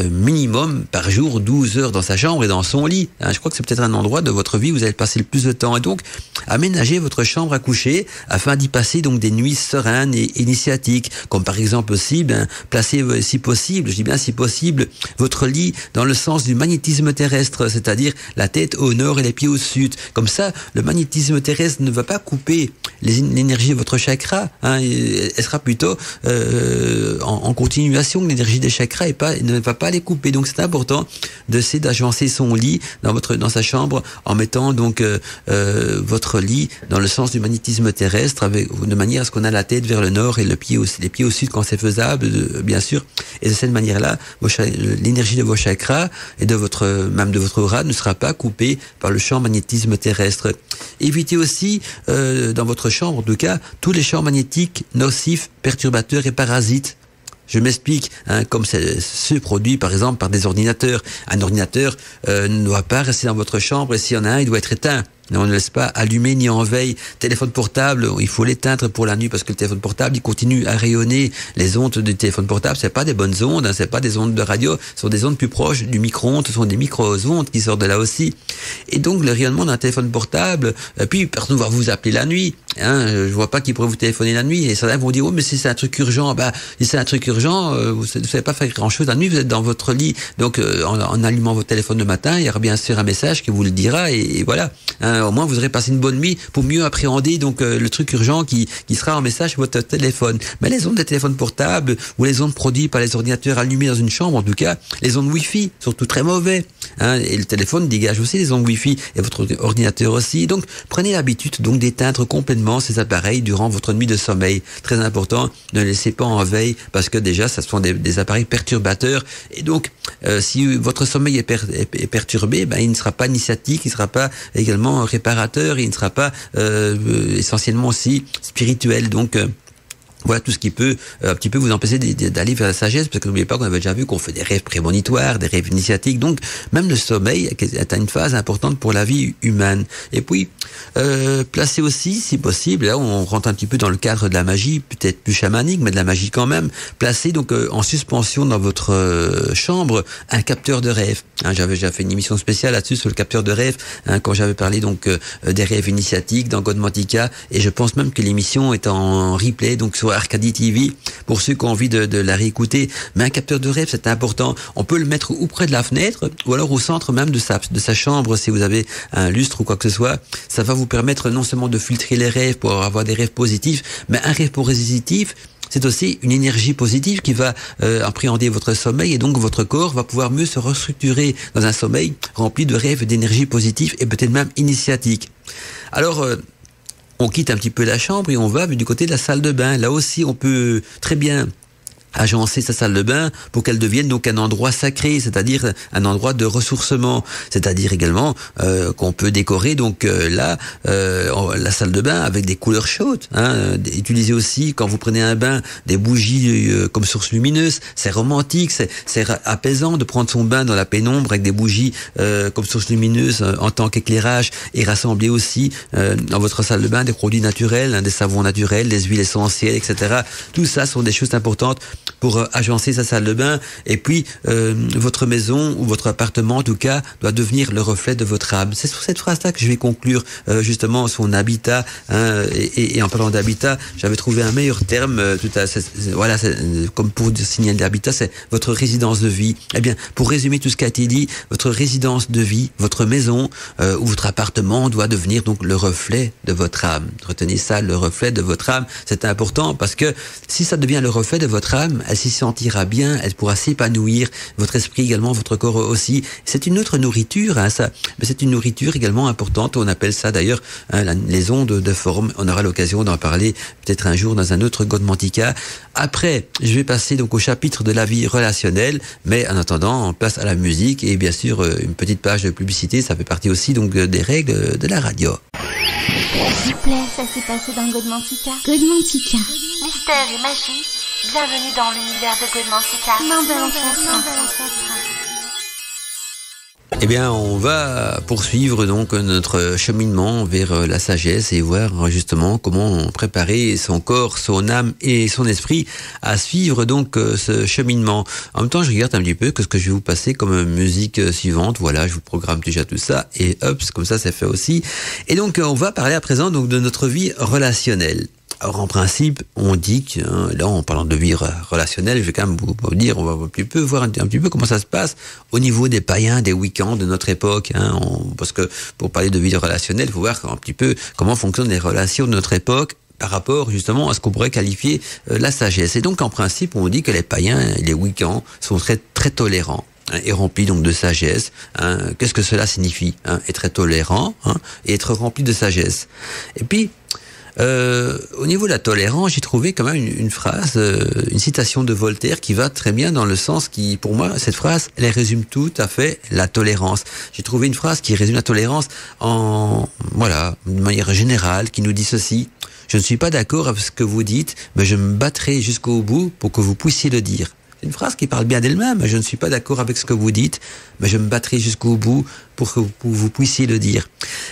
Speaker 4: minimum par jour 12 heures dans sa chambre et dans son lit. Je crois que c'est peut-être un endroit de votre vie où vous allez passer le plus de temps. Et donc, aménagez votre chambre à coucher afin d'y passer donc des nuits sereines et initiatiques. Comme par exemple aussi, placez si possible, je dis bien si possible, votre lit dans le sens du magnétisme terrestre, c'est-à-dire la tête au nord et les pieds au sud. Comme ça, le magnétisme terrestre ne va pas couper l'énergie de votre chakra, hein, elle sera plutôt en continuation de l'énergie des chakras et ne va pas les couper. Donc c'est important d'essayer d'agencer son lit dans sa chambre en mettant donc votre lit dans le sens du magnétisme terrestre, de manière à ce qu'on a la tête vers le nord et les pieds au sud quand c'est faisable, bien sûr. Et de cette manière-là, l'énergie de vos chakras et même de votre aura ne sera pas coupée par le champ magnétisme terrestre. Évitez aussi dans votre chambre, en tout cas, tous les champs magnétiques nocifs, perturbateurs et parasites. Je m'explique, hein, comme c'est produit par exemple par des ordinateurs. Un ordinateur ne doit pas rester dans votre chambre, et s'il y en a un, il doit être éteint. On ne laisse pas allumer ni en veille. Téléphone portable, il faut l'éteindre pour la nuit parce que le téléphone portable, il continue à rayonner. Les ondes du téléphone portable, c'est pas des bonnes ondes, hein, c'est pas des ondes de radio, ce sont des ondes plus proches du micro-ondes, ce sont des micro-ondes qui sortent de là aussi. Et donc, le rayonnement d'un téléphone portable, puis personne ne va vous appeler la nuit. Hein, je vois pas qui pourrait vous téléphoner la nuit. Et certains vont dire, oh, mais si c'est un truc urgent, si c'est un truc urgent, vous ne savez pas faire grand chose la nuit, vous êtes dans votre lit. Donc, en allumant votre téléphone le matin, il y aura bien sûr un message qui vous le dira et voilà. Hein, au moins, vous aurez passé une bonne nuit pour mieux appréhender donc le truc urgent qui sera en message sur votre téléphone. Mais les ondes des téléphones portables ou les ondes produites par les ordinateurs allumés dans une chambre, en tout cas, les ondes Wi-Fi, surtout très mauvais. Hein, et le téléphone dégage aussi les ondes Wi-Fi et votre ordinateur aussi. Donc, prenez l'habitude donc d'éteindre complètement ces appareils durant votre nuit de sommeil. Très important, ne laissez pas en veille parce que déjà, ce sont des appareils perturbateurs. Et donc, si votre sommeil est perturbé, il ne sera pas initiatique, il ne sera pas également réparateur, il ne sera pas essentiellement aussi spirituel. Donc, voilà tout ce qui peut un petit peu vous empêcher d'aller vers la sagesse, parce que n'oubliez pas qu'on avait déjà vu qu'on fait des rêves prémonitoires, des rêves initiatiques, donc même le sommeil est une phase importante pour la vie humaine. Et puis, placez aussi, si possible, là on rentre un petit peu dans le cadre de la magie, peut-être plus chamanique, mais de la magie quand même, placez donc en suspension dans votre chambre un capteur de rêve. Hein, j'avais déjà fait une émission spéciale là-dessus sur le capteur de rêve, hein, quand j'avais parlé donc des rêves initiatiques dans Godmantica, et je pense même que l'émission est en replay, donc sur Arcadie TV, pour ceux qui ont envie de la réécouter. Mais un capteur de rêve, c'est important. On peut le mettre ou près de la fenêtre, ou alors au centre même de sa chambre, si vous avez un lustre ou quoi que ce soit. Ça va vous permettre non seulement de filtrer les rêves pour avoir des rêves positifs, mais un rêve positif, c'est aussi une énergie positive qui va appréhender votre sommeil, et donc votre corps va pouvoir mieux se restructurer dans un sommeil rempli de rêves d'énergie positive et peut-être même initiatique. Alors, on quitte un petit peu la chambre et on va du côté de la salle de bain. Là aussi, on peut très bien agencer sa salle de bain pour qu'elle devienne donc un endroit sacré, c'est-à-dire un endroit de ressourcement, c'est-à-dire également qu'on peut décorer donc la salle de bain avec des couleurs chaudes. Hein. Utilisez aussi, quand vous prenez un bain, des bougies comme source lumineuse. C'est romantique, c'est apaisant de prendre son bain dans la pénombre avec des bougies comme source lumineuse en tant qu'éclairage, et rassembler aussi dans votre salle de bain des produits naturels, hein, des savons naturels, des huiles essentielles, etc. Tout ça sont des choses importantes pour agencer sa salle de bain. Et puis votre maison ou votre appartement en tout cas doit devenir le reflet de votre âme. C'est sur cette phrase-là que je vais conclure justement son habitat, hein, et en parlant d'habitat, j'avais trouvé un meilleur terme voilà, comme pour signaler l'habitat, c'est votre résidence de vie. Eh bien, pour résumer tout ce qui a été dit, votre résidence de vie, votre maison ou votre appartement doit devenir donc le reflet de votre âme. Retenez ça, le reflet de votre âme. C'est important parce que si ça devient le reflet de votre âme, elle s'y sentira bien, elle pourra s'épanouir, votre esprit également, votre corps aussi. C'est une autre nourriture, hein, ça, mais c'est une nourriture également importante. On appelle ça d'ailleurs les ondes de forme. On aura l'occasion d'en parler peut-être un jour dans un autre Godmantica. Après, je vais passer donc au chapitre de la vie relationnelle, mais en attendant, on passe à la musique et bien sûr une petite page de publicité. Ça fait partie aussi donc des règles de la radio.
Speaker 2: S'il vous plaît, ça s'est passé dans Godmantica. Godmantica.
Speaker 1: Mystère et magie, bienvenue dans l'univers de Godmantica.
Speaker 4: Eh bien, on va poursuivre donc notre cheminement vers la sagesse et voir justement comment préparer son corps, son âme et son esprit à suivre donc ce cheminement. En même temps, je regarde un petit peu ce que je vais vous passer comme musique suivante. Voilà, je vous programme déjà tout ça et hop, comme ça, c'est fait aussi. Et donc, on va parler à présent donc de notre vie relationnelle. Alors en principe, on dit que là, en parlant de vie relationnelle, je vais quand même vous dire, on va un petit peu voir un petit peu comment ça se passe au niveau des païens, des week-ends de notre époque. Hein, parce que pour parler de vie relationnelle, il faut voir un petit peu comment fonctionnent les relations de notre époque par rapport justement à ce qu'on pourrait qualifier la sagesse. Et donc en principe, on dit que les païens et les week-ends sont très très tolérants. Et rempli donc de sagesse. Hein. Qu'est-ce que cela signifie, hein? Être très tolérant, hein, et être rempli de sagesse. Et puis au niveau de la tolérance, j'ai trouvé quand même une phrase, une citation de Voltaire qui va très bien dans le sens qui, pour moi, cette phrase, elle résume tout à fait la tolérance. J'ai trouvé une phrase qui résume la tolérance de manière générale, qui nous dit ceci: je ne suis pas d'accord avec ce que vous dites, mais je me battrai jusqu'au bout pour que vous puissiez le dire. C'est une phrase qui parle bien d'elle-même. Je ne suis pas d'accord avec ce que vous dites, mais je me battrai jusqu'au bout pour que vous puissiez le dire.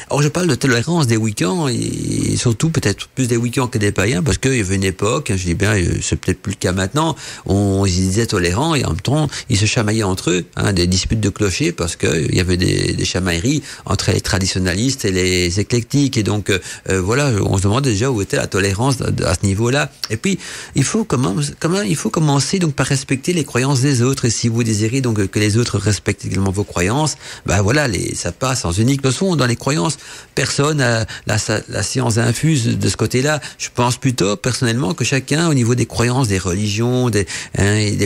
Speaker 4: Alors je parle de tolérance des week-ends et surtout peut-être plus des week-ends que des païens, parce qu'il y avait une époque, je dis bien, c'est peut-être plus le cas maintenant, on se disait tolérants et en même temps ils se chamaillaient entre eux, des disputes de clochers, parce que il y avait des chamailleries entre les traditionalistes et les éclectiques, et donc voilà, on se demande déjà où était la tolérance à ce niveau-là. Et puis il faut commencer donc par respecter les croyances des autres, et si vous désirez donc que les autres respectent également vos croyances, ben voilà, ça passe en unique leçon. Dans les croyances, personne a la science infuse de ce côté-là. Je pense plutôt personnellement que chacun, au niveau des croyances, des religions, des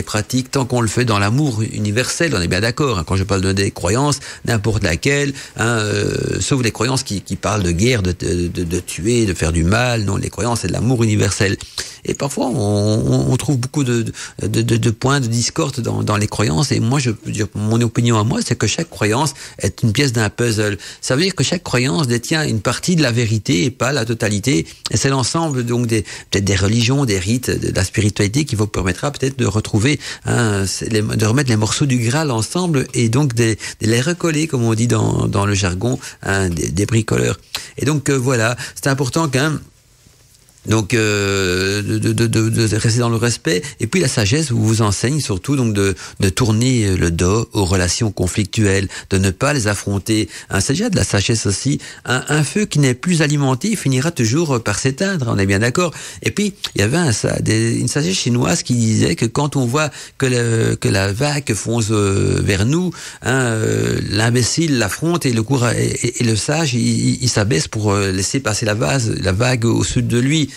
Speaker 4: pratiques, tant qu'on le fait dans l'amour universel, on est bien d'accord. Quand je parle des croyances, n'importe laquelle, sauf les croyances qui parlent de guerre, de tuer, de faire du mal. Non, les croyances, c'est de l'amour universel. Et parfois, on trouve beaucoup de points de discorde dans les croyances. Et moi, mon opinion à moi, c'est que chaque croyance est une pièce d'un puzzle. Ça veut dire que chaque croyance détient une partie de la vérité et pas la totalité. Et c'est l'ensemble donc peut-être des religions, des rites, de la spiritualité qui vous permettra peut-être de retrouver, de remettre les morceaux du Graal ensemble et donc de les recoller, comme on dit dans le jargon, des bricoleurs. Et donc voilà, c'est important quand même. Donc de rester dans le respect, et puis la sagesse vous enseigne surtout donc de tourner le dos aux relations conflictuelles, de ne pas les affronter. C'est déjà de la sagesse aussi. Un feu qui n'est plus alimenté finira toujours par s'éteindre, on est bien d'accord. Et puis il y avait une sagesse chinoise qui disait que quand on voit que la vague fonce vers nous, l'imbécile l'affronte et le sage il s'abaisse pour laisser passer la vague au sud de lui.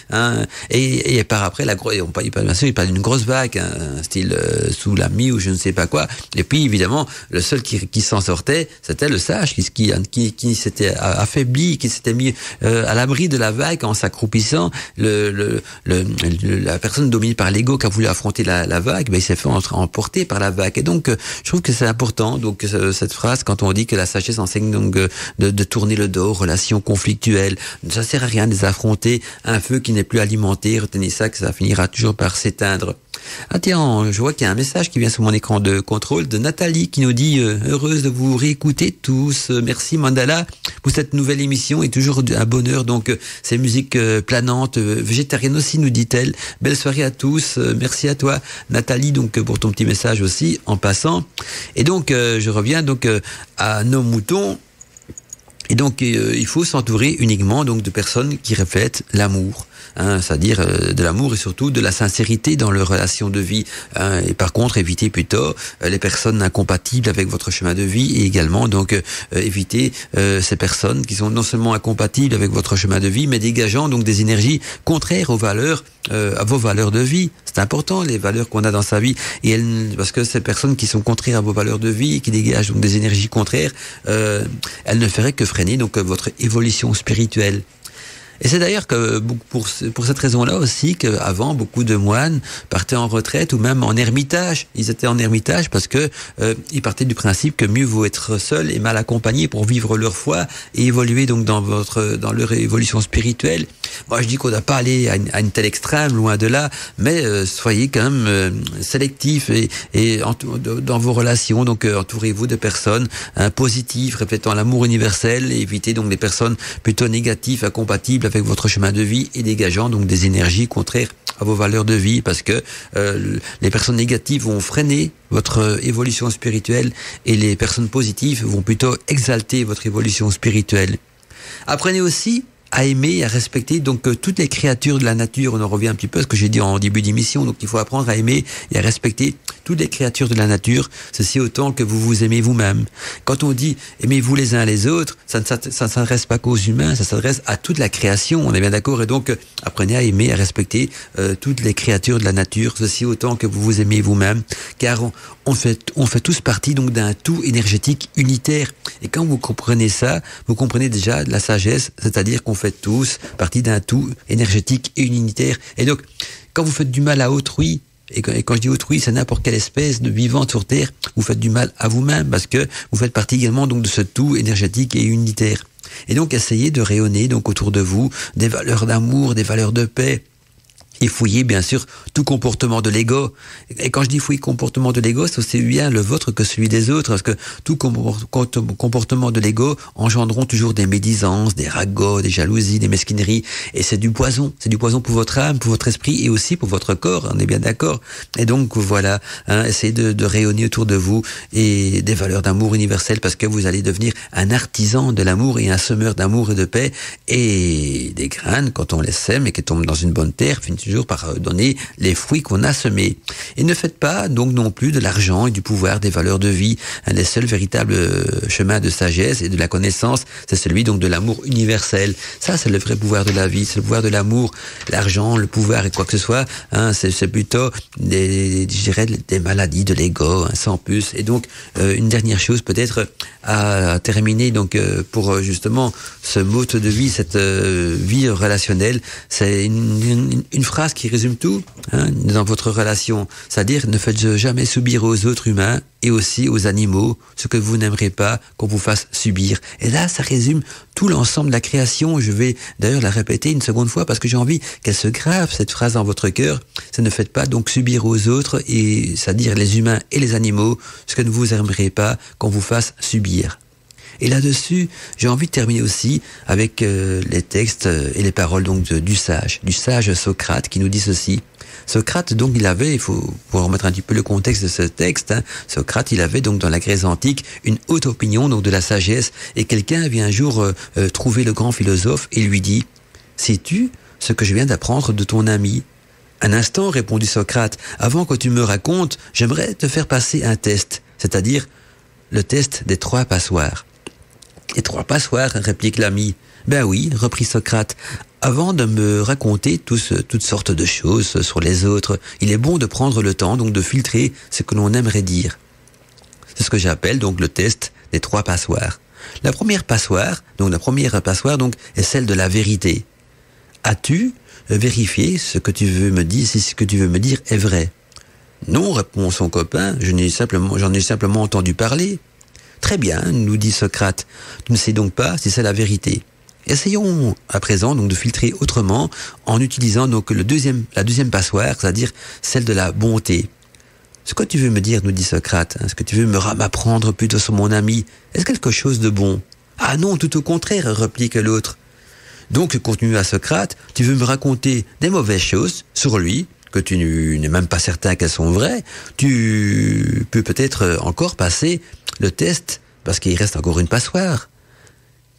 Speaker 4: Et par après il parle d'une grosse vague, style tsunami ou je ne sais pas quoi. Et puis évidemment le seul qui s'en sortait, c'était le sage qui s'était affaibli, qui s'était mis à l'abri de la vague en s'accroupissant. La personne dominée par l'ego qui a voulu affronter la vague, il s'est fait emporter par la vague. Et donc je trouve que c'est important donc cette phrase quand on dit que la sagesse enseigne donc de tourner le dos aux relations conflictuelles. Ça sert à rien de les affronter. Un feu qui n'est plus alimenté, retenez ça, que ça finira toujours par s'éteindre. Ah tiens, je vois qu'il y a un message qui vient sur mon écran de contrôle de Nathalie qui nous dit heureuse de vous réécouter tous. Merci Mandala pour cette nouvelle émission et toujours un bonheur. Donc ces musiques planantes, végétariennes aussi, nous dit-elle. Belle soirée à tous. Merci à toi Nathalie donc pour ton petit message aussi en passant. Et donc je reviens donc à nos moutons. Et donc il faut s'entourer uniquement donc de personnes qui reflètent l'amour, c'est-à-dire de l'amour et surtout de la sincérité dans leurs relations de vie. Et par contre, évitez plutôt les personnes incompatibles avec votre chemin de vie et également donc éviter ces personnes qui sont non seulement incompatibles avec votre chemin de vie, mais dégageant donc des énergies contraires aux valeurs, à vos valeurs de vie. C'est important les valeurs qu'on a dans sa vie parce que ces personnes qui sont contraires à vos valeurs de vie, qui dégagent donc des énergies contraires, elles ne feraient que freiner donc votre évolution spirituelle. Et c'est d'ailleurs que pour cette raison-là aussi qu'avant beaucoup de moines partaient en retraite ou même en ermitage. Ils étaient en ermitage parce que ils partaient du principe que mieux vaut être seul et mal accompagné pour vivre leur foi et évoluer donc dans leur évolution spirituelle. Moi je dis qu'on n'a pas aller à une telle extrême, loin de là, mais soyez quand même sélectifs et dans vos relations. Donc entourez-vous de personnes positives, reflétant l'amour universel, et évitez donc des personnes plutôt négatives, incompatibles avec votre chemin de vie et dégageant donc des énergies contraires à vos valeurs de vie, parce que les personnes négatives vont freiner votre évolution spirituelle et les personnes positives vont plutôt exalter votre évolution spirituelle. Apprenez aussi à aimer et à respecter donc toutes les créatures de la nature. On en revient un petit peu à ce que j'ai dit en début d'émission. Donc il faut apprendre à aimer et à respecter toutes les créatures de la nature, ceci autant que vous vous aimez vous-même. Quand on dit aimez-vous les uns les autres, ça ne s'adresse pas qu'aux humains, ça s'adresse à toute la création, on est bien d'accord. Et donc apprenez à aimer et à respecter toutes les créatures de la nature, ceci autant que vous vous aimez vous-même, car on fait tous partie donc d'un tout énergétique unitaire. Et quand vous comprenez ça, vous comprenez déjà la sagesse, c'est-à-dire qu'on fait tous partie d'un tout énergétique et unitaire. Et donc, quand vous faites du mal à autrui, et quand je dis autrui, c'est n'importe quelle espèce de vivante sur Terre, vous faites du mal à vous-même, parce que vous faites partie également donc de ce tout énergétique et unitaire. Et donc, essayez de rayonner donc autour de vous des valeurs d'amour, des valeurs de paix. Et fouiller, bien sûr, tout comportement de l'ego. Et quand je dis fouiller comportement de l'ego, c'est aussi bien le vôtre que celui des autres, parce que tout comportement de l'ego engendreront toujours des médisances, des ragots, des jalousies, des mesquineries. Et c'est du poison. C'est du poison pour votre âme, pour votre esprit et aussi pour votre corps. On est bien d'accord. Et donc, voilà, essayez de rayonner autour de vous et des valeurs d'amour universel, parce que vous allez devenir un artisan de l'amour et un semeur d'amour et de paix. Et des graines, quand on les sème et qu'elles tombent dans une bonne terre, finissent toujours par donner les fruits qu'on a semés. Et ne faites pas donc non plus de l'argent et du pouvoir des valeurs de vie. Les seuls véritables chemins de sagesse et de la connaissance, c'est celui donc de l'amour universel. Ça, c'est le vrai pouvoir de la vie, c'est le pouvoir de l'amour. L'argent, le pouvoir et quoi que ce soit, c'est plutôt je dirais des maladies de l'ego, sans plus. Et donc, une dernière chose peut-être à terminer donc pour justement ce mode de vie, cette vie relationnelle, c'est une phrase qui résume tout dans votre relation, c'est-à-dire ne faites jamais subir aux autres humains et aussi aux animaux ce que vous n'aimerez pas qu'on vous fasse subir. Et là, ça résume tout l'ensemble de la création. Je vais d'ailleurs la répéter une seconde fois parce que j'ai envie qu'elle se grave, cette phrase, dans votre cœur. Ça ne faites pas donc subir aux autres, et c'est-à-dire les humains et les animaux, ce que ne vous aimerez pas qu'on vous fasse subir. Et là-dessus, j'ai envie de terminer aussi avec les textes et les paroles donc du sage Socrate, qui nous dit ceci. Socrate, donc, il avait, il faut remettre un petit peu le contexte de ce texte, Socrate, il avait donc dans la Grèce antique une haute opinion donc de la sagesse, et quelqu'un vient un jour trouver le grand philosophe et lui dit « Sais-tu ce que je viens d'apprendre de ton ami ?» Un instant, répondit Socrate, avant que tu me racontes, j'aimerais te faire passer un test, c'est-à-dire le test des 3 passoires. « Les 3 passoires, réplique l'ami. Ben oui, reprit Socrate. Avant de me raconter toutes sortes de choses sur les autres, il est bon de prendre le temps donc de filtrer ce que l'on aimerait dire. C'est ce que j'appelle donc le test des 3 passoires. La première passoire est celle de la vérité. As-tu vérifié ce que tu veux me dire, si ce que tu veux me dire est vrai? Non, répond son copain, j'en ai simplement entendu parler. Très bien, nous dit Socrate, tu ne sais donc pas si c'est la vérité. Essayons à présent donc de filtrer autrement en utilisant donc la deuxième passoire, c'est-à-dire celle de la bonté. Ce que tu veux me dire, nous dit Socrate, ce que tu veux m'apprendre plutôt sur mon ami, est-ce quelque chose de bon? Ah non, tout au contraire, réplique l'autre. Donc, continue à Socrate, tu veux me raconter des mauvaises choses sur lui, que tu n'es même pas certain qu'elles sont vraies, tu peux peut-être encore passer le test, parce qu'il reste encore une passoire.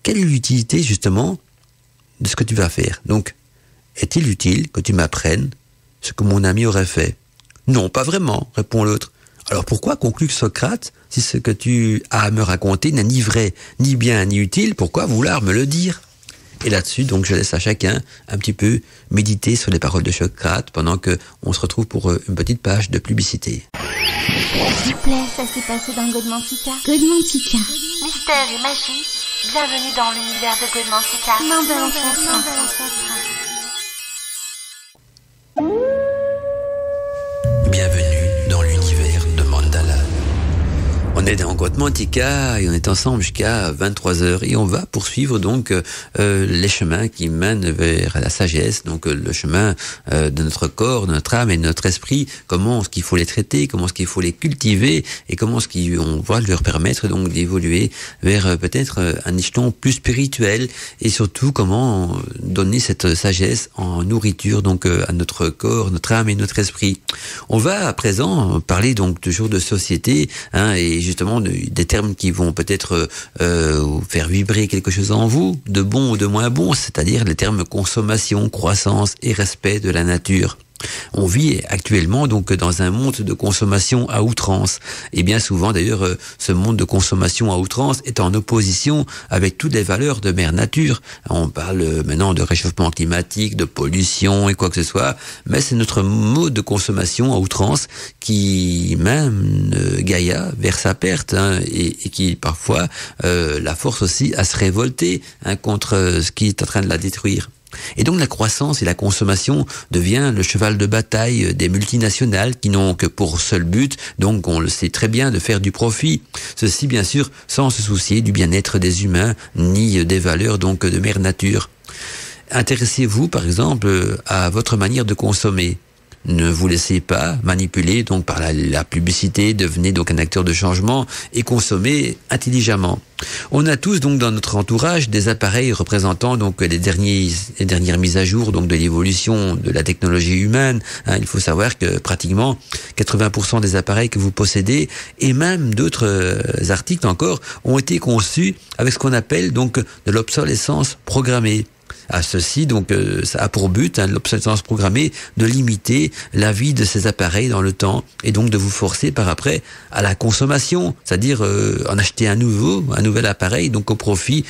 Speaker 4: Quelle est l'utilité, justement, de ce que tu vas faire? Donc, est-il utile que tu m'apprennes ce que mon ami aurait fait? Non, pas vraiment, répond l'autre. Alors pourquoi, conclut Socrate, si ce que tu as à me raconter n'est ni vrai, ni bien, ni utile, pourquoi vouloir me le dire? Et là-dessus, donc, je laisse à chacun un petit peu méditer sur les paroles de Socrate pendant que on se retrouve pour une petite page de publicité.
Speaker 2: S'il vous plaît, ça s'est passé dans Godmantica. Godmantica.
Speaker 1: Mystère et magie, bienvenue dans l'univers de Godmantica.
Speaker 2: Main de l'ancêtre.
Speaker 4: Bienvenue dans l'univers de Mandala. On est dans Godmantica et on est ensemble jusqu'à 23h et on va poursuivre donc les chemins qui mènent vers la sagesse, donc le chemin de notre corps, de notre âme et de notre esprit, comment est-ce qu'il faut les traiter, comment est-ce qu'il faut les cultiver et comment est-ce qu'on va leur permettre donc d'évoluer vers peut-être un échelon plus spirituel et surtout comment donner cette sagesse en nourriture donc à notre corps, notre âme et notre esprit. On va à présent parler donc toujours de société et justement des termes qui vont peut-être faire vibrer quelque chose en vous, de bon ou de moins bon, c'est-à-dire les termes consommation, croissance et respect de la nature. On vit actuellement donc dans un monde de consommation à outrance et bien souvent d'ailleurs ce monde de consommation à outrance est en opposition avec toutes les valeurs de mère nature. On parle maintenant de réchauffement climatique, de pollution et quoi que ce soit, mais c'est notre mode de consommation à outrance qui mène Gaïa vers sa perte et qui parfois la force aussi à se révolter contre ce qui est en train de la détruire. Et donc la croissance et la consommation devient le cheval de bataille des multinationales qui n'ont que pour seul but, donc on le sait très bien, de faire du profit. Ceci bien sûr sans se soucier du bien-être des humains ni des valeurs donc de mère nature. Intéressez-vous, par exemple, à votre manière de consommer. Ne vous laissez pas manipuler donc par la publicité, devenez donc un acteur de changement et consommez intelligemment. On a tous donc dans notre entourage des appareils représentant donc les dernières mises à jour donc de l'évolution de la technologie humaine. Il faut savoir que pratiquement 80% des appareils que vous possédez et même d'autres articles encore ont été conçus avec ce qu'on appelle donc de l'obsolescence programmée. À ceci, donc, ça a pour but, l'obsolescence programmée, de limiter la vie de ces appareils dans le temps et donc de vous forcer par après à la consommation, c'est-à-dire en acheter un nouvel appareil, donc au profit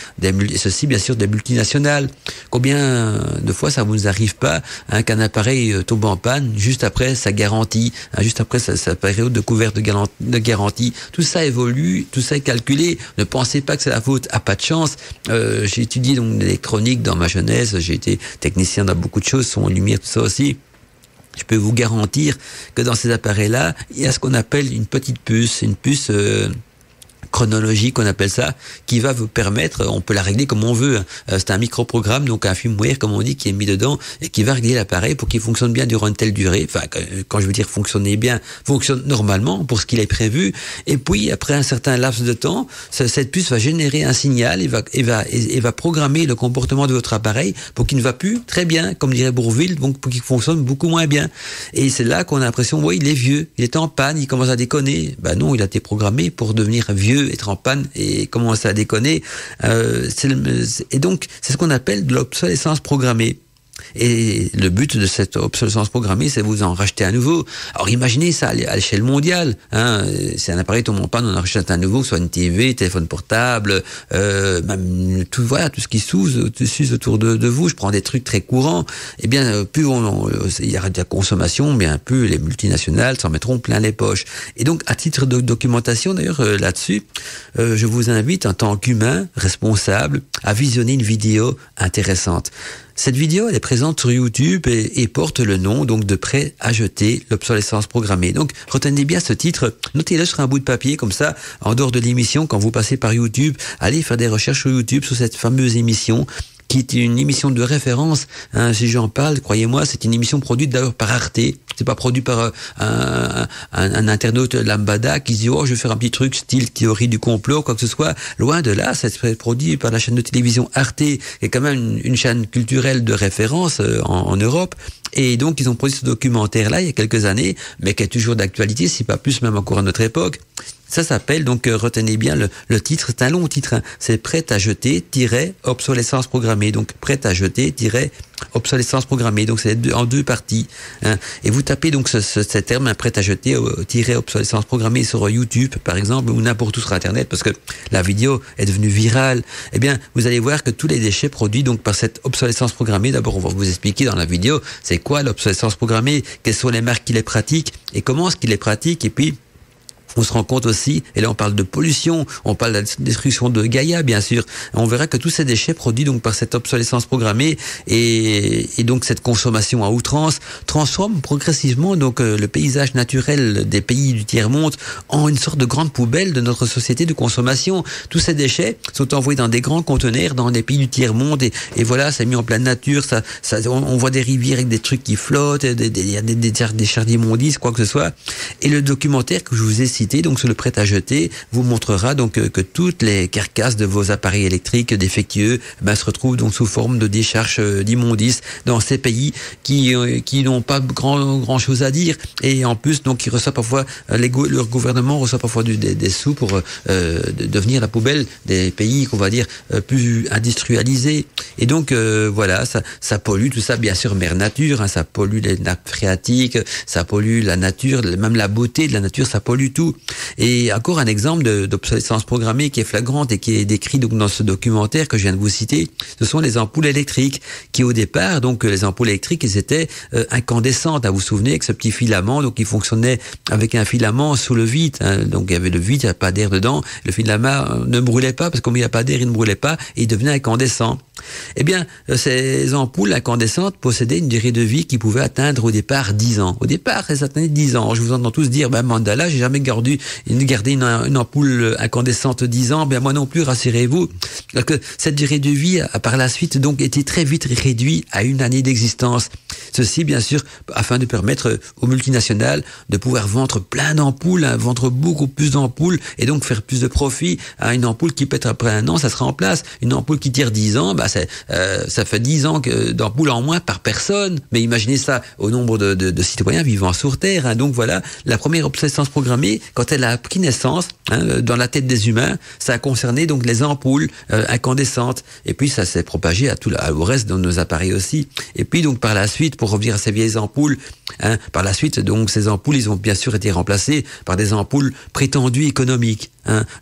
Speaker 4: ceci bien sûr des multinationales. Combien de fois ça vous arrive pas qu'un appareil tombe en panne juste après sa garantie, juste après sa période de couverte de garantie. Tout ça évolue, tout ça est calculé. Ne pensez pas que c'est la faute à pas de chance. J'ai étudié donc l'électronique dans ma jeunesse. J'ai été technicien dans beaucoup de choses, son lumière, tout ça aussi. Je peux vous garantir que dans ces appareils-là, il y a ce qu'on appelle une petite puce, chronologique, on appelle ça, qui va vous permettre, on peut la régler comme on veut. C'est un microprogramme, donc un firmware, comme on dit, qui est mis dedans et qui va régler l'appareil pour qu'il fonctionne bien durant une telle durée. Enfin, quand je veux dire fonctionner bien, fonctionne normalement pour ce qu'il est prévu. Et puis, après un certain laps de temps, cette puce va générer un signal et va programmer le comportement de votre appareil pour qu'il ne va plus très bien, comme dirait Bourvil, donc pour qu'il fonctionne beaucoup moins bien. Et c'est là qu'on a l'impression, ouais, il est vieux, il est en panne, il commence à déconner. Ben non, il a été programmé pour devenir vieux, être en panne et commencer à déconner. Et donc, c'est ce qu'on appelle de l'obsolescence programmée. Et le but de cette obsolescence programmée, c'est vous en racheter un nouveau. Alors imaginez ça à l'échelle mondiale. C'est un appareil tombe en panne, on en rachète un nouveau, que ce soit une TV, téléphone portable, même tout ce qui s'use autour de vous. Je prends des trucs très courants. Eh bien, plus il y aura de la consommation, bien plus les multinationales s'en mettront plein les poches. Et donc, à titre de documentation, d'ailleurs, là-dessus, je vous invite en tant qu'humain responsable à visionner une vidéo intéressante. Cette vidéo, elle est présente sur YouTube et porte le nom donc de Prêt à jeter, l'obsolescence programmée. Donc, retenez bien ce titre, notez-le sur un bout de papier, comme ça, en dehors de l'émission, quand vous passez par YouTube, allez faire des recherches sur YouTube sur cette fameuse émission, qui est une émission de référence. Si j'en parle, croyez-moi, c'est une émission produite d'ailleurs par Arte. C'est pas produit par un internaute lambda qui se dit, oh, je vais faire un petit truc style théorie du complot, quoi que ce soit. Loin de là, c'est produit par la chaîne de télévision Arte, qui est quand même une chaîne culturelle de référence en Europe. Et donc, ils ont produit ce documentaire-là il y a quelques années, mais qui est toujours d'actualité, si pas plus, même encore à notre époque. Ça s'appelle, donc retenez bien le titre, c'est un long titre, c'est Prêt à jeter, obsolescence programmée. Donc Prêt à jeter, obsolescence programmée. Donc c'est en deux parties. Et vous tapez donc ce terme, Prêt à jeter, obsolescence programmée sur YouTube, par exemple, ou n'importe où sur Internet, parce que la vidéo est devenue virale. Eh bien, vous allez voir que tous les déchets produits donc par cette obsolescence programmée, d'abord on va vous expliquer dans la vidéo, c'est quoi l'obsolescence programmée, quelles sont les marques qui les pratiquent, et comment est-ce qu'ils les pratiquent, et puis on se rend compte aussi, et là on parle de pollution, on parle de la destruction de Gaïa, bien sûr. On verra que tous ces déchets produits donc par cette obsolescence programmée et donc cette consommation à outrance transforment progressivement donc le paysage naturel des pays du tiers-monde en une sorte de grande poubelle de notre société de consommation. Tous ces déchets sont envoyés dans des grands conteneurs dans des pays du tiers-monde et voilà, c'est mis en pleine nature. On voit des rivières avec des trucs qui flottent, des chars d'immondices, quoi que ce soit. Et le documentaire que je vous ai cité, donc sur le Prêt à jeter, vous montrera donc que toutes les carcasses de vos appareils électriques défectueux se retrouvent donc sous forme de décharges d'immondices dans ces pays qui n'ont pas grand chose à dire, et en plus donc ils reçoivent parfois leur gouvernement reçoit parfois des sous pour devenir la poubelle des pays qu'on va dire plus industrialisés. Et donc voilà, ça pollue tout ça, bien sûr, mère nature, ça pollue les nappes phréatiques, ça pollue la nature, même la beauté de la nature, ça pollue tout. Et encore un exemple d'obsolescence programmée qui est flagrante et qui est décrit donc dans ce documentaire que je viens de vous citer, ce sont les ampoules électriques qui au départ, donc les ampoules électriques, elles étaient incandescentes. Vous vous souvenez, avec ce petit filament, donc il fonctionnait avec un filament sous le vide, donc il y avait le vide, il n'y avait pas d'air dedans, le filament ne brûlait pas parce que comme il n'y a pas d'air, il ne brûlait pas et il devenait incandescent. Eh bien, ces ampoules incandescentes possédaient une durée de vie qui pouvait atteindre au départ 10 ans. Au départ, elles atteignaient 10 ans. Je vous entends tous dire, Mandala, j'ai jamais gardé entendu garder une ampoule incandescente 10 ans, moi non plus, rassurez-vous. Donc, cette durée de vie a par la suite donc été très vite réduite à 1 année d'existence. Ceci, bien sûr, afin de permettre aux multinationales de pouvoir vendre plein d'ampoules, vendre beaucoup plus d'ampoules et donc faire plus de profit. Une ampoule qui pète après 1 an, ça sera en place. Une ampoule qui tire 10 ans, ça fait 10 ans d'ampoules en moins par personne. Mais imaginez ça au nombre de citoyens vivant sur Terre. Donc voilà, la première obsolescence programmée, quand elle a pris naissance dans la tête des humains, ça a concerné donc les ampoules incandescentes. Et puis ça s'est propagé au reste de nos appareils aussi. Et puis donc par la suite, pour revenir à ces vieilles ampoules, par la suite donc ces ampoules, ils ont bien sûr été remplacées par des ampoules prétendues économiques.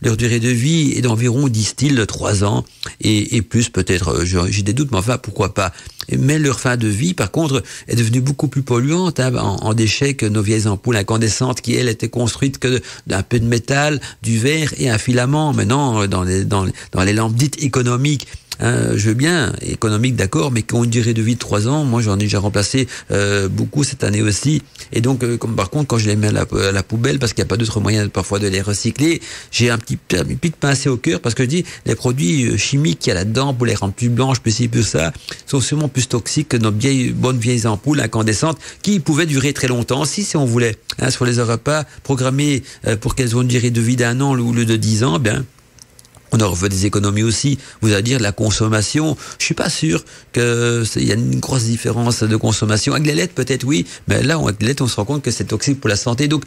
Speaker 4: Leur durée de vie est d'environ, disent-ils, 3 ans et plus peut-être. J'ai des doutes, mais enfin pourquoi pas. Mais leur fin de vie, par contre, est devenue beaucoup plus polluante en déchets que nos vieilles ampoules incandescentes qui, elles, étaient construites que d'un peu de métal, du verre et un filament. Maintenant, dans les lampes dites économiques, je veux bien, économique d'accord, mais qui ont une durée de vie de 3 ans. Moi, j'en ai déjà remplacé beaucoup cette année aussi. Et donc, par contre, quand je les mets à la poubelle, parce qu'il n'y a pas d'autre moyen parfois de les recycler, j'ai une petite pincée au cœur, parce que je dis, les produits chimiques qu'il y a là-dedans pour les rendre plus blanches, plus ci, plus ça, sont sûrement plus toxiques que nos bonnes vieilles ampoules incandescentes qui pouvaient durer très longtemps si on voulait. Si on les aurait pas programmées pour qu'elles aient une durée de vie d'1 an ou de 10 ans, on aurait fait des économies aussi. Vous allez dire la consommation. Je suis pas sûr qu'il y a une grosse différence de consommation. Avec les LED, peut-être oui, mais là, avec les LED, on se rend compte que c'est toxique pour la santé. Donc,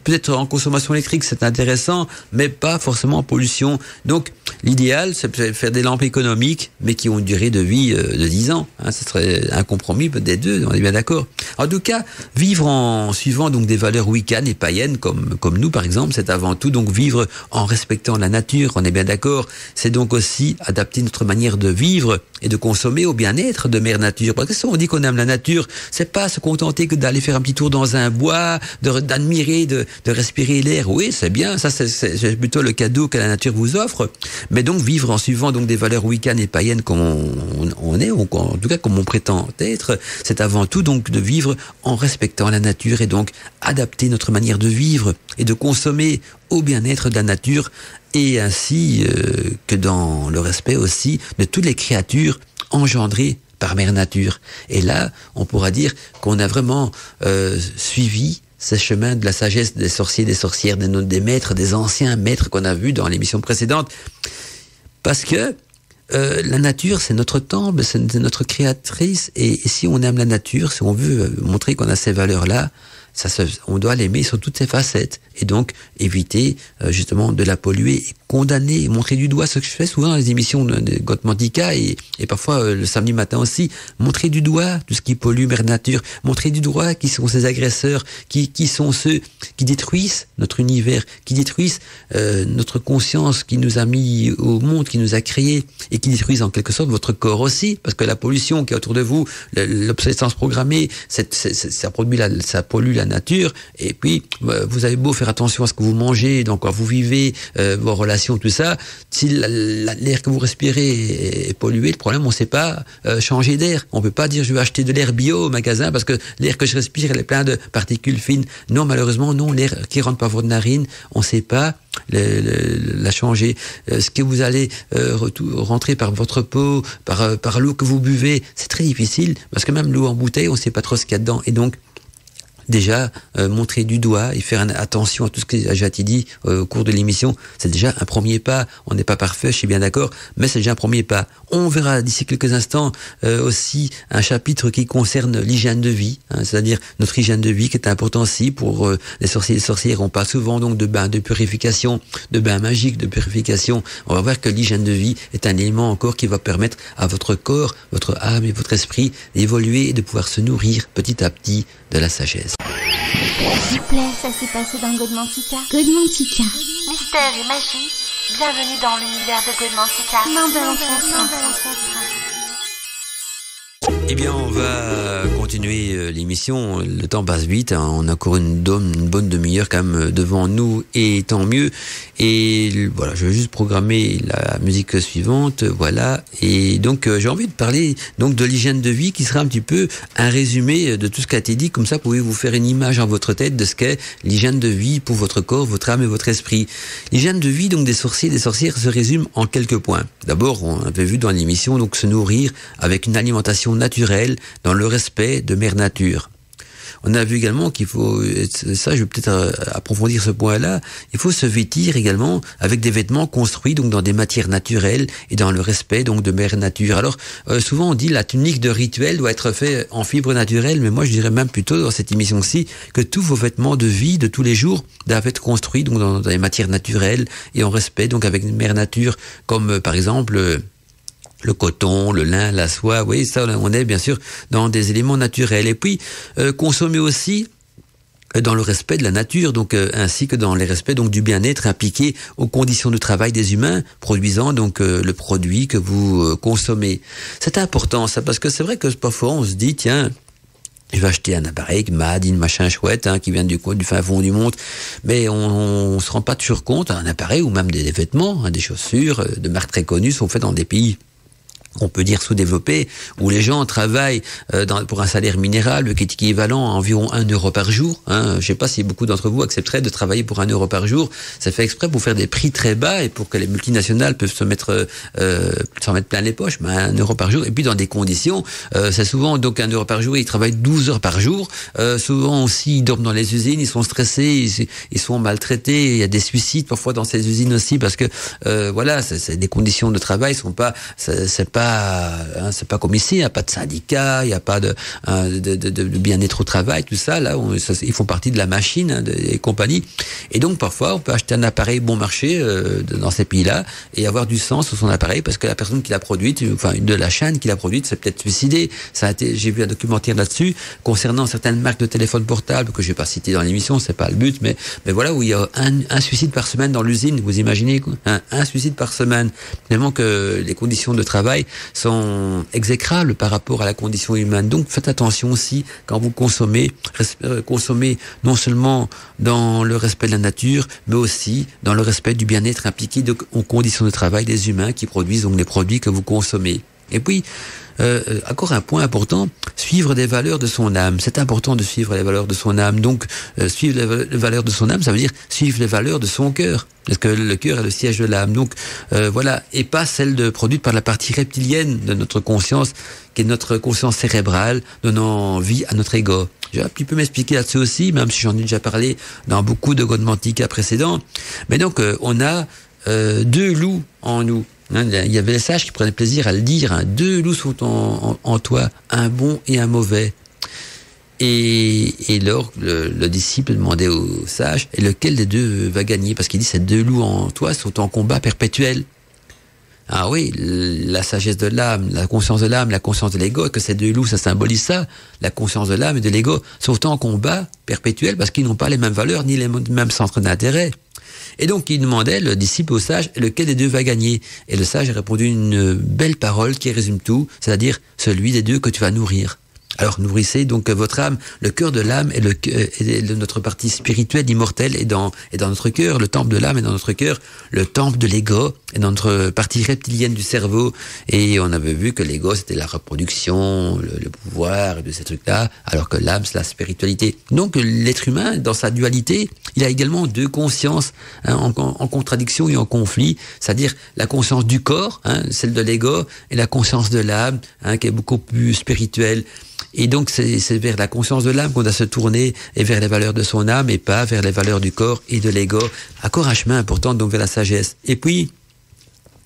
Speaker 4: peut-être en consommation électrique, c'est intéressant, mais pas forcément en pollution. Donc, l'idéal, c'est de faire des lampes économiques, mais qui ont une durée de vie de 10 ans. Ce serait un compromis des deux, on est bien d'accord. En tout cas, vivre en suivant donc des valeurs wiccanes et païennes, comme nous, par exemple, c'est avant tout donc vivre en respectant la nature. On est bien d'accord. C'est donc aussi adapter notre manière de vivre et de consommer au bien-être de Mère Nature. Parce que si on dit qu'on aime la nature, c'est pas se contenter que d'aller faire un petit tour dans un bois, d'admirer, de respirer l'air. Oui, c'est bien. Ça, c'est plutôt le cadeau que la nature vous offre. Mais donc, vivre en suivant donc des valeurs wiccanes et païennes comme on est, ou en tout cas comme on prétend être, c'est avant tout donc de vivre en respectant la nature et donc adapter notre manière de vivre et de consommer au bien-être de la nature et ainsi que dans le respect aussi de toutes les créatures engendrées par Mère Nature. Et là, on pourra dire qu'on a vraiment suivi ce chemin de la sagesse des sorciers, des sorcières, des maîtres, des anciens maîtres qu'on a vus dans l'émission précédente. Parce que la nature, c'est notre temple, c'est notre créatrice. Et si on aime la nature, si on veut montrer qu'on a ces valeurs-là, on doit l'aimer sur toutes ses facettes et donc éviter justement de la polluer et condamner, montrer du doigt, ce que je fais souvent dans les émissions de Godmantica et parfois le samedi matin aussi, montrer du doigt tout ce qui pollue Mère Nature, montrer du doigt qui sont ces agresseurs, qui sont ceux qui détruisent notre univers, qui détruisent notre conscience, qui nous a mis au monde, qui nous a créés et qui détruisent en quelque sorte votre corps aussi, parce que la pollution qui est autour de vous, l'obsolescence programmée, ça pollue la nature, et puis vous avez beau faire attention à ce que vous mangez, donc quand vous vivez, vos relations, tout ça, si l'air que vous respirez est pollué, le problème, on ne sait pas changer d'air. On peut pas dire je vais acheter de l'air bio au magasin parce que l'air que je respire, il est plein de particules fines. Non, malheureusement, non, l'air qui rentre par votre narine, on ne sait pas la changer. Ce que vous allez rentrer par votre peau, par l'eau que vous buvez, c'est très difficile parce que même l'eau en bouteille, on ne sait pas trop ce qu'il y a dedans. Et donc, déjà, montrer du doigt et faire attention à tout ce que j'ai dit au cours de l'émission, c'est déjà un premier pas. On n'est pas parfait, je suis bien d'accord, mais c'est déjà un premier pas. On verra d'ici quelques instants aussi un chapitre qui concerne l'hygiène de vie, c'est-à-dire notre hygiène de vie qui est important aussi pour les sorciers et les sorcières. On parle souvent donc de bains de purification, de bains magiques de purification. On va voir que l'hygiène de vie est un élément encore qui va permettre à votre corps, votre âme et votre esprit d'évoluer et de pouvoir se nourrir petit à petit de la sagesse.
Speaker 2: S'il vous plaît, ça s'est passé dans Godmantica. Godmantica.
Speaker 1: Mystère et magie, bienvenue dans l'univers de Godmantica.
Speaker 2: Main de
Speaker 4: Eh bien, on va continuer l'émission. Le temps passe vite. Hein. On a encore une bonne demi-heure quand même devant nous, et tant mieux. Et voilà, je vais juste programmer la musique suivante. Voilà. Et donc, j'ai envie de parler donc de l'hygiène de vie, qui sera un petit peu un résumé de tout ce qui a été dit. Comme ça, vous pouvez vous faire une image en votre tête de ce qu'est l'hygiène de vie pour votre corps, votre âme et votre esprit. L'hygiène de vie donc des sorciers et des sorcières se résume en quelques points. D'abord, on avait vu dans l'émission donc se nourrir avec une alimentation naturelle dans le respect de Mère Nature. On a vu également qu'il faut, ça je vais peut-être approfondir ce point-là, il faut se vêtir également avec des vêtements construits donc dans des matières naturelles et dans le respect donc de Mère Nature. Alors souvent on dit la tunique de rituel doit être faite en fibre naturelle, mais moi je dirais même plutôt dans cette émission-ci que tous vos vêtements de vie de tous les jours doivent être construits donc dans des matières naturelles et en respect donc avec Mère Nature, comme par exemple le coton, le lin, la soie, oui, ça on est bien sûr dans des éléments naturels. Et puis consommer aussi dans le respect de la nature, donc ainsi que dans les respects donc du bien-être impliqué aux conditions de travail des humains produisant donc le produit que vous consommez. C'est important ça, parce que c'est vrai que parfois on se dit tiens, je vais acheter un appareil made in machin chouette qui vient du fin fond du monde, mais on se rend pas toujours compte, un appareil ou même des vêtements, des chaussures de marques très connues sont faits dans des pays on peut dire sous-développés, où les gens travaillent pour un salaire minérable qui est équivalent à environ 1 euro par jour. Je sais pas si beaucoup d'entre vous accepteraient de travailler pour 1 euro par jour. C'est fait exprès pour faire des prix très bas et pour que les multinationales peuvent s'en mettre plein les poches. Mais 1 euro par jour. Et puis dans des conditions, c'est souvent donc 1 euro par jour. Ils travaillent 12 heures par jour. Souvent aussi, ils dorment dans les usines. Ils sont stressés. Ils sont maltraités. Il y a des suicides parfois dans ces usines aussi parce que voilà, c'est des conditions de travail sont pas, c'est pas comme ici, il n'y a pas de syndicat, il n'y a pas de bien-être au travail, tout ça, là, ils font partie de la machine des compagnies. Et donc, parfois, on peut acheter un appareil bon marché dans ces pays-là et avoir du sang sur son appareil parce que la personne qui l'a produite, enfin, de la chaîne qui l'a produite, s'est peut-être suicidée. J'ai vu un documentaire là-dessus concernant certaines marques de téléphones portables que je vais pas citer dans l'émission, c'est pas le but, mais voilà, où il y a un suicide par semaine dans l'usine, vous imaginez, quoi, un suicide par semaine. Tellement que les conditions de travail sont exécrables par rapport à la condition humaine. Donc faites attention aussi quand vous consommez non seulement dans le respect de la nature, mais aussi dans le respect du bien-être impliqué aux conditions de travail des humains qui produisent donc les produits que vous consommez. Et puis, encore un point important, suivre des valeurs de son âme. C'est important de suivre les valeurs de son âme. Donc, suivre les valeurs de son âme, ça veut dire suivre les valeurs de son cœur. Parce que le cœur est le siège de l'âme. Donc, voilà. Et pas celle produite par la partie reptilienne de notre conscience, qui est notre conscience cérébrale, donnant vie à notre ego. Je vais un petit peu m'expliquer là-dessus aussi, même si j'en ai déjà parlé dans beaucoup de Godmantica précédents. Mais donc, on a 2 loups en nous. Il y avait les sages qui prenaient plaisir à le dire. 2 loups sont en toi, un bon et un mauvais. Et lors le disciple demandait aux sages, et lequel des 2 va gagner? Parce qu'il dit, ces 2 loups en toi sont en combat perpétuel. Ah oui, la sagesse de l'âme, la conscience de l'ego, et que ces 2 loups, ça symbolise ça. La conscience de l'âme et de l'ego sont en combat perpétuel parce qu'ils n'ont pas les mêmes valeurs ni les mêmes centres d'intérêt. Et donc, il demandait, le disciple au sage, lequel des 2 va gagner? Et le sage a répondu une belle parole qui résume tout, c'est-à-dire celui des 2 que tu vas nourrir. Alors, nourrissez donc votre âme. Le cœur de l'âme et notre partie spirituelle, immortelle, est dans notre cœur. Le temple de l'âme est dans notre cœur. Le temple de l'ego est dans notre partie reptilienne du cerveau. Et on avait vu que l'ego, c'était la reproduction, le pouvoir et de ces trucs-là, alors que l'âme, c'est la spiritualité. Donc, l'être humain, dans sa dualité, il a également 2 consciences en contradiction et en conflit, c'est-à-dire la conscience du corps, celle de l'ego, et la conscience de l'âme, qui est beaucoup plus spirituelle. Et donc, c'est vers la conscience de l'âme qu'on doit se tourner et vers les valeurs de son âme et pas vers les valeurs du corps et de l'ego. Encore un chemin important, donc vers la sagesse. Et puis,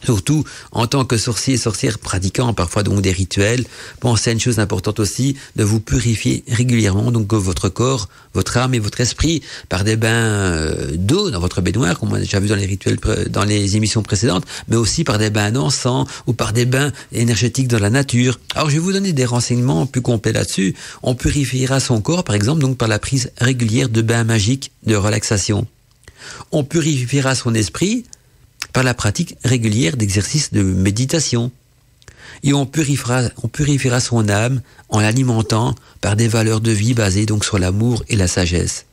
Speaker 4: surtout, en tant que sorcier et sorcière pratiquant parfois donc des rituels, pensez à une chose importante aussi, de vous purifier régulièrement, donc votre corps, votre âme et votre esprit, par des bains d'eau dans votre baignoire, comme on a déjà vu dans les rituels, dans les émissions précédentes, mais aussi par des bains d'encens ou par des bains énergétiques dans la nature. Alors, je vais vous donner des renseignements plus complets là-dessus. On purifiera son corps, par exemple, donc par la prise régulière de bains magiques de relaxation. On purifiera son esprit par la pratique régulière d'exercices de méditation. et on purifiera son âme en l'alimentant par des valeurs de vie basées donc sur l'amour et la sagesse.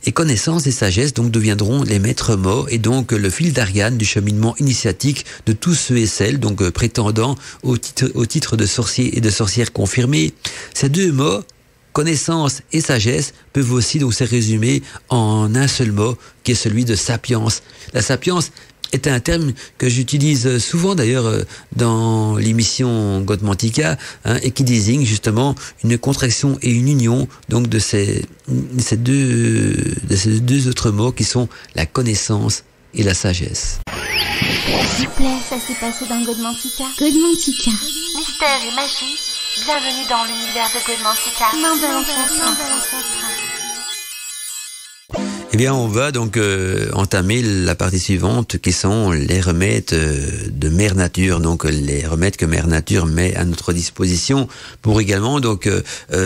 Speaker 4: Et connaissance et sagesse donc deviendront les maîtres mots et donc le fil d'Ariane du cheminement initiatique de tous ceux et celles donc prétendant au titre de sorciers et de sorcières confirmés. Ces deux mots, connaissance et sagesse, peuvent aussi donc se résumer en un seul mot qui est celui de sapience. La sapience est un terme que j'utilise souvent d'ailleurs dans l'émission Godmantica et qui désigne justement une contraction et une union donc de ces deux autres mots qui sont la connaissance et la sagesse.
Speaker 2: S'il vous plaît, ça s'est passé dans Godmantica. Godmantica.
Speaker 1: Mystère et magie, bienvenue dans l'univers de Godmantica.
Speaker 2: Main de l'ancêtre.
Speaker 4: Eh bien, on va donc entamer la partie suivante qui sont les remèdes de Mère Nature. Donc, les remèdes que Mère Nature met à notre disposition pour également donc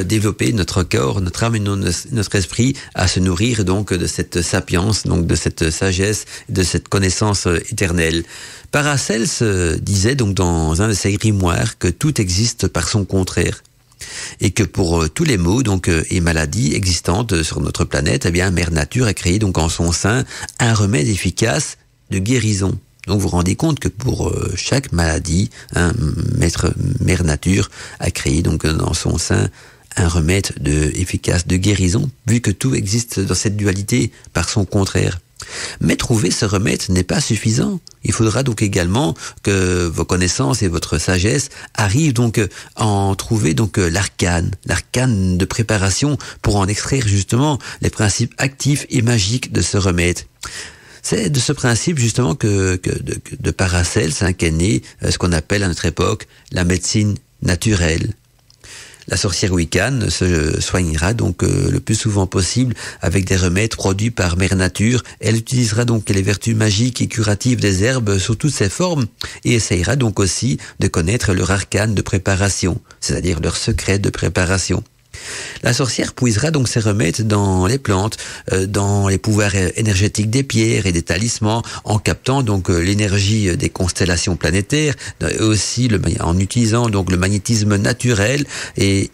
Speaker 4: développer notre corps, notre âme et notre esprit à se nourrir donc de cette sapience, donc de cette sagesse, de cette connaissance éternelle. Paracelse disait donc dans un de ses grimoires que tout existe par son contraire. Et que pour tous les maux donc et maladies existantes sur notre planète, eh bien Mère Nature a créé donc en son sein un remède efficace de guérison. Donc vous vous rendez compte que pour chaque maladie, Mère Nature a créé donc dans son sein un remède efficace de guérison, vu que tout existe dans cette dualité par son contraire. Mais trouver ce remède n'est pas suffisant. Il faudra donc également que vos connaissances et votre sagesse arrivent donc à en trouver donc l'arcane de préparation pour en extraire justement les principes actifs et magiques de ce remède. C'est de ce principe justement que de Paracelse qu'est né ce qu'on appelle à notre époque la médecine naturelle. La sorcière Wiccan se soignera donc le plus souvent possible avec des remèdes produits par Mère Nature. Elle utilisera donc les vertus magiques et curatives des herbes sous toutes ses formes et essayera donc aussi de connaître leur arcane de préparation, c'est-à-dire leur secret de préparation. La sorcière puisera donc ses remèdes dans les plantes, dans les pouvoirs énergétiques des pierres et des talismans, en captant donc l'énergie des constellations planétaires, et aussi en utilisant donc le magnétisme naturel et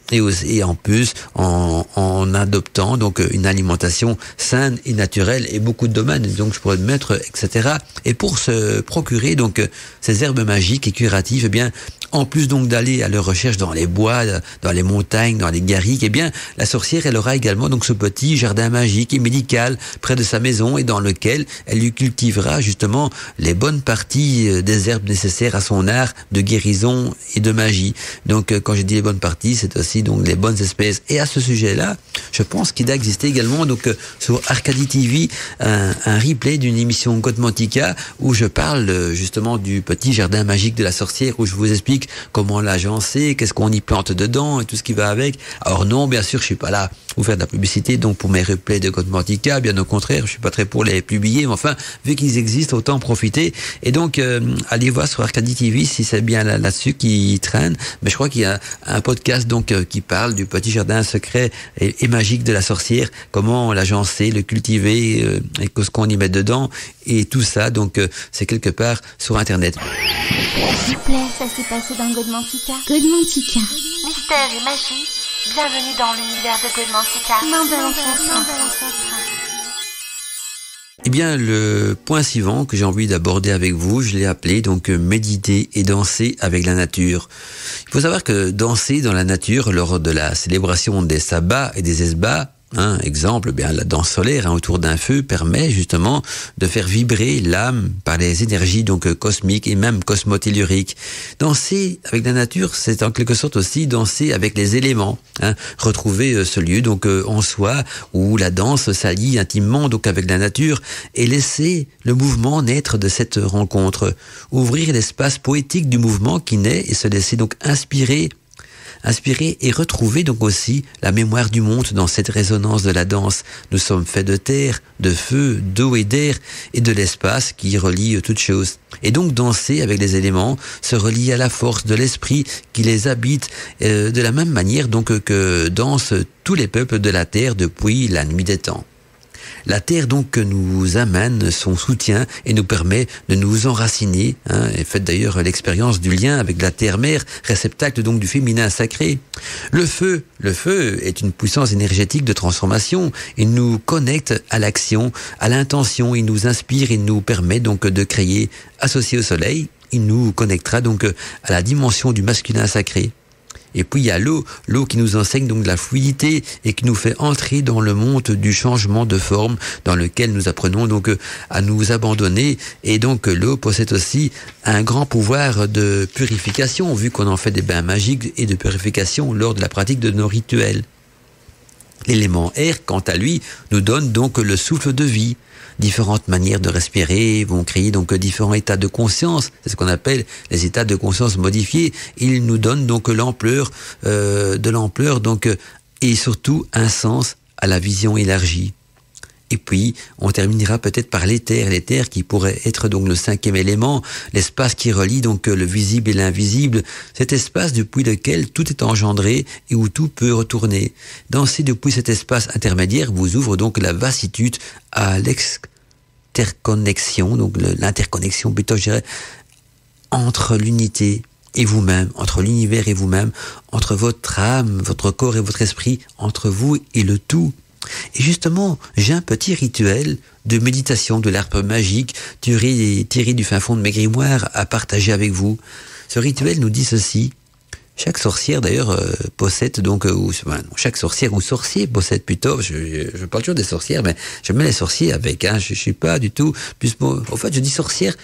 Speaker 4: en plus en adoptant donc une alimentation saine et naturelle et beaucoup de domaines, donc je pourrais le mettre, etc. Et pour se procurer donc ces herbes magiques et curatives, eh bien en plus donc d'aller à leur recherche dans les bois, dans les montagnes, dans les garrigues, eh bien, la sorcière, elle aura également donc ce petit jardin magique et médical près de sa maison et dans lequel elle lui cultivera justement les bonnes parties des herbes nécessaires à son art de guérison et de magie. Donc, quand je dis les bonnes parties, c'est aussi donc les bonnes espèces. Et à ce sujet-là, je pense qu'il doit exister également donc sur Arcadie TV un replay d'une émission Godmantica où je parle justement du petit jardin magique de la sorcière, où je vous explique comment l'agencer, qu'est-ce qu'on y plante dedans et tout ce qui va avec. Alors non, bien sûr, je suis pas là pour faire de la publicité donc pour mes replays de Godmantica, bien au contraire, je suis pas très pour les publier, mais enfin, vu qu'ils existent, autant en profiter. Et donc, allez voir sur Arcadie TV si c'est bien là-dessus qui traîne. Mais je crois qu'il y a un podcast donc qui parle du petit jardin secret et magique de la sorcière, comment l'agencer, le cultiver et ce qu'on y met dedans. Et tout ça, donc, c'est quelque part sur Internet.
Speaker 2: S'il vous plaît, ça s'est passé dans Godmantica. Godmantica.
Speaker 1: Mystère et magie, bienvenue dans l'univers de Godmantica.
Speaker 2: Main de l'ancêtre.
Speaker 4: Eh bien, le point suivant que j'ai envie d'aborder avec vous, je l'ai appelé donc méditer et danser avec la nature. Il faut savoir que danser dans la nature lors de la célébration des sabbats et des esbats, exemple, bien la danse solaire autour d'un feu permet justement de faire vibrer l'âme par les énergies donc cosmiques et même cosmotelluriques. Danser avec la nature, c'est en quelque sorte aussi danser avec les éléments. Retrouver ce lieu donc en soi où la danse s'allie intimement donc avec la nature et laisser le mouvement naître de cette rencontre. Ouvrir l'espace poétique du mouvement qui naît et se laisser donc inspirer et retrouver donc aussi la mémoire du monde dans cette résonance de la danse. Nous sommes faits de terre, de feu, d'eau et d'air et de l'espace qui relie toutes choses. Et donc danser avec les éléments, se relier à la force de l'esprit qui les habite de la même manière donc que dansent tous les peuples de la terre depuis la nuit des temps. La terre donc nous amène son soutien et nous permet de nous enraciner. Et faites d'ailleurs l'expérience du lien avec la terre-mère, réceptacle donc du féminin sacré. Le feu est une puissance énergétique de transformation. Il nous connecte à l'action, à l'intention. Il nous inspire, il nous permet donc de créer. Associé au soleil, il nous connectera donc à la dimension du masculin sacré. Et puis il y a l'eau qui nous enseigne donc de la fluidité et qui nous fait entrer dans le monde du changement de forme dans lequel nous apprenons donc à nous abandonner. Et donc l'eau possède aussi un grand pouvoir de purification, vu qu'on en fait des bains magiques et de purification lors de la pratique de nos rituels. L'élément air, quant à lui, nous donne donc le souffle de vie. Différentes manières de respirer vont créer donc différents états de conscience. C'est ce qu'on appelle les états de conscience modifiés. Ils nous donnent donc l'ampleur, donc et surtout un sens à la vision élargie. Et puis, on terminera peut-être par l'éther qui pourrait être donc le 5e élément, l'espace qui relie donc le visible et l'invisible, cet espace depuis lequel tout est engendré et où tout peut retourner. Danser depuis cet espace intermédiaire vous ouvre donc la vastitude à l'interconnexion, donc l'interconnexion plutôt, je dirais, entre l'unité et vous-même, entre l'univers et vous-même, entre votre âme, votre corps et votre esprit, entre vous et le tout. Et justement, j'ai un petit rituel de méditation de l'arbre magique tiré du fin fond de mes grimoires à partager avec vous. Ce rituel nous dit ceci. Chaque sorcière d'ailleurs possède donc, chaque sorcière ou sorcier possède plutôt, je parle toujours des sorcières, mais je mets les sorciers avec, je suis pas du tout, en fait je dis sorcière,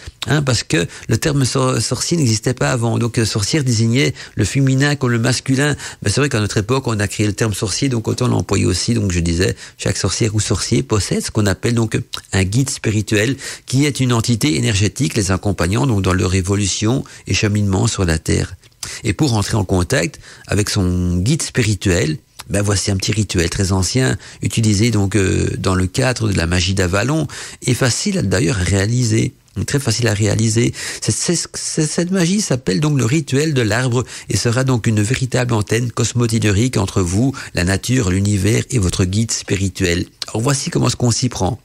Speaker 4: parce que le terme sorcier n'existait pas avant, donc sorcière désignait le féminin comme le masculin, mais c'est vrai qu'à notre époque on a créé le terme sorcier, donc autant l'employer aussi, donc je disais, chaque sorcière ou sorcier possède ce qu'on appelle donc un guide spirituel, qui est une entité énergétique les accompagnant donc dans leur évolution et cheminement sur la Terre. Et pour entrer en contact avec son guide spirituel, voici un petit rituel très ancien, utilisé donc dans le cadre de la magie d'Avalon, et facile d'ailleurs à réaliser, très facile à réaliser. Cette magie s'appelle donc le rituel de l'arbre, et sera donc une véritable antenne cosmotellurique entre vous, la nature, l'univers et votre guide spirituel. Alors voici comment on s'y prend.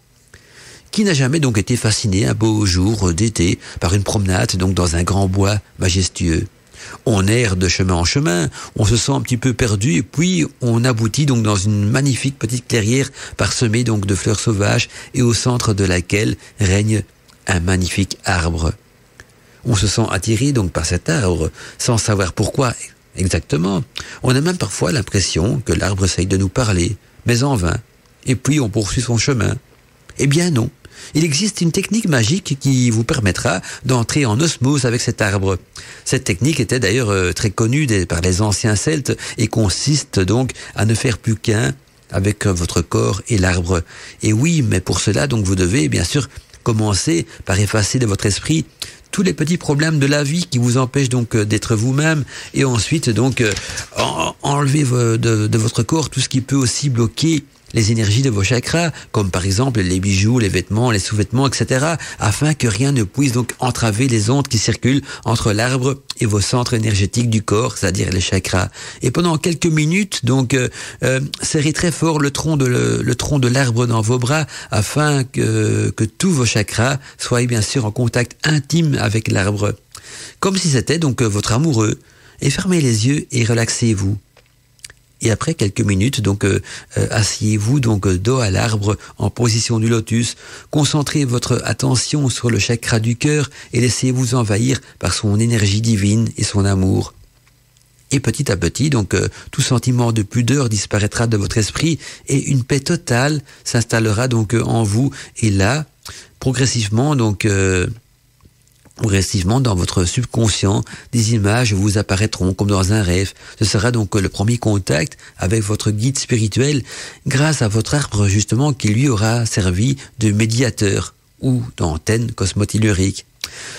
Speaker 4: Qui n'a jamais donc été fasciné un beau jour d'été par une promenade donc dans un grand bois majestueux? On erre de chemin en chemin, on se sent un petit peu perdu et puis on aboutit donc dans une magnifique petite clairière parsemée donc de fleurs sauvages et au centre de laquelle règne un magnifique arbre. On se sent attiré donc par cet arbre sans savoir pourquoi exactement. On a même parfois l'impression que l'arbre essaye de nous parler, mais en vain. Et puis on poursuit son chemin. Eh bien non. Il existe une technique magique qui vous permettra d'entrer en osmose avec cet arbre. Cette technique était d'ailleurs très connue par les anciens Celtes et consiste donc à ne faire plus qu'un avec votre corps et l'arbre. Et oui, mais pour cela, donc vous devez bien sûr commencer par effacer de votre esprit tous les petits problèmes de la vie qui vous empêchent donc d'être vous-même, et ensuite donc enlever de votre corps tout ce qui peut aussi bloquer les énergies de vos chakras, comme par exemple les bijoux, les vêtements, les sous-vêtements, etc., afin que rien ne puisse donc entraver les ondes qui circulent entre l'arbre et vos centres énergétiques du corps, c'est-à-dire les chakras. Et pendant quelques minutes, donc, serrez très fort le tronc de l'arbre dans vos bras, afin que tous vos chakras soient bien sûr en contact intime avec l'arbre, comme si c'était donc votre amoureux. Et fermez les yeux et relaxez-vous. Et après quelques minutes, donc asseyez-vous donc dos à l'arbre en position du lotus. Concentrez votre attention sur le chakra du cœur et laissez-vous envahir par son énergie divine et son amour. Et petit à petit, donc tout sentiment de pudeur disparaîtra de votre esprit et une paix totale s'installera donc en vous. Et là, progressivement, dans votre subconscient, des images vous apparaîtront comme dans un rêve. Ce sera donc le premier contact avec votre guide spirituel grâce à votre arbre justement qui lui aura servi de médiateur ou d'antenne cosmotellurique.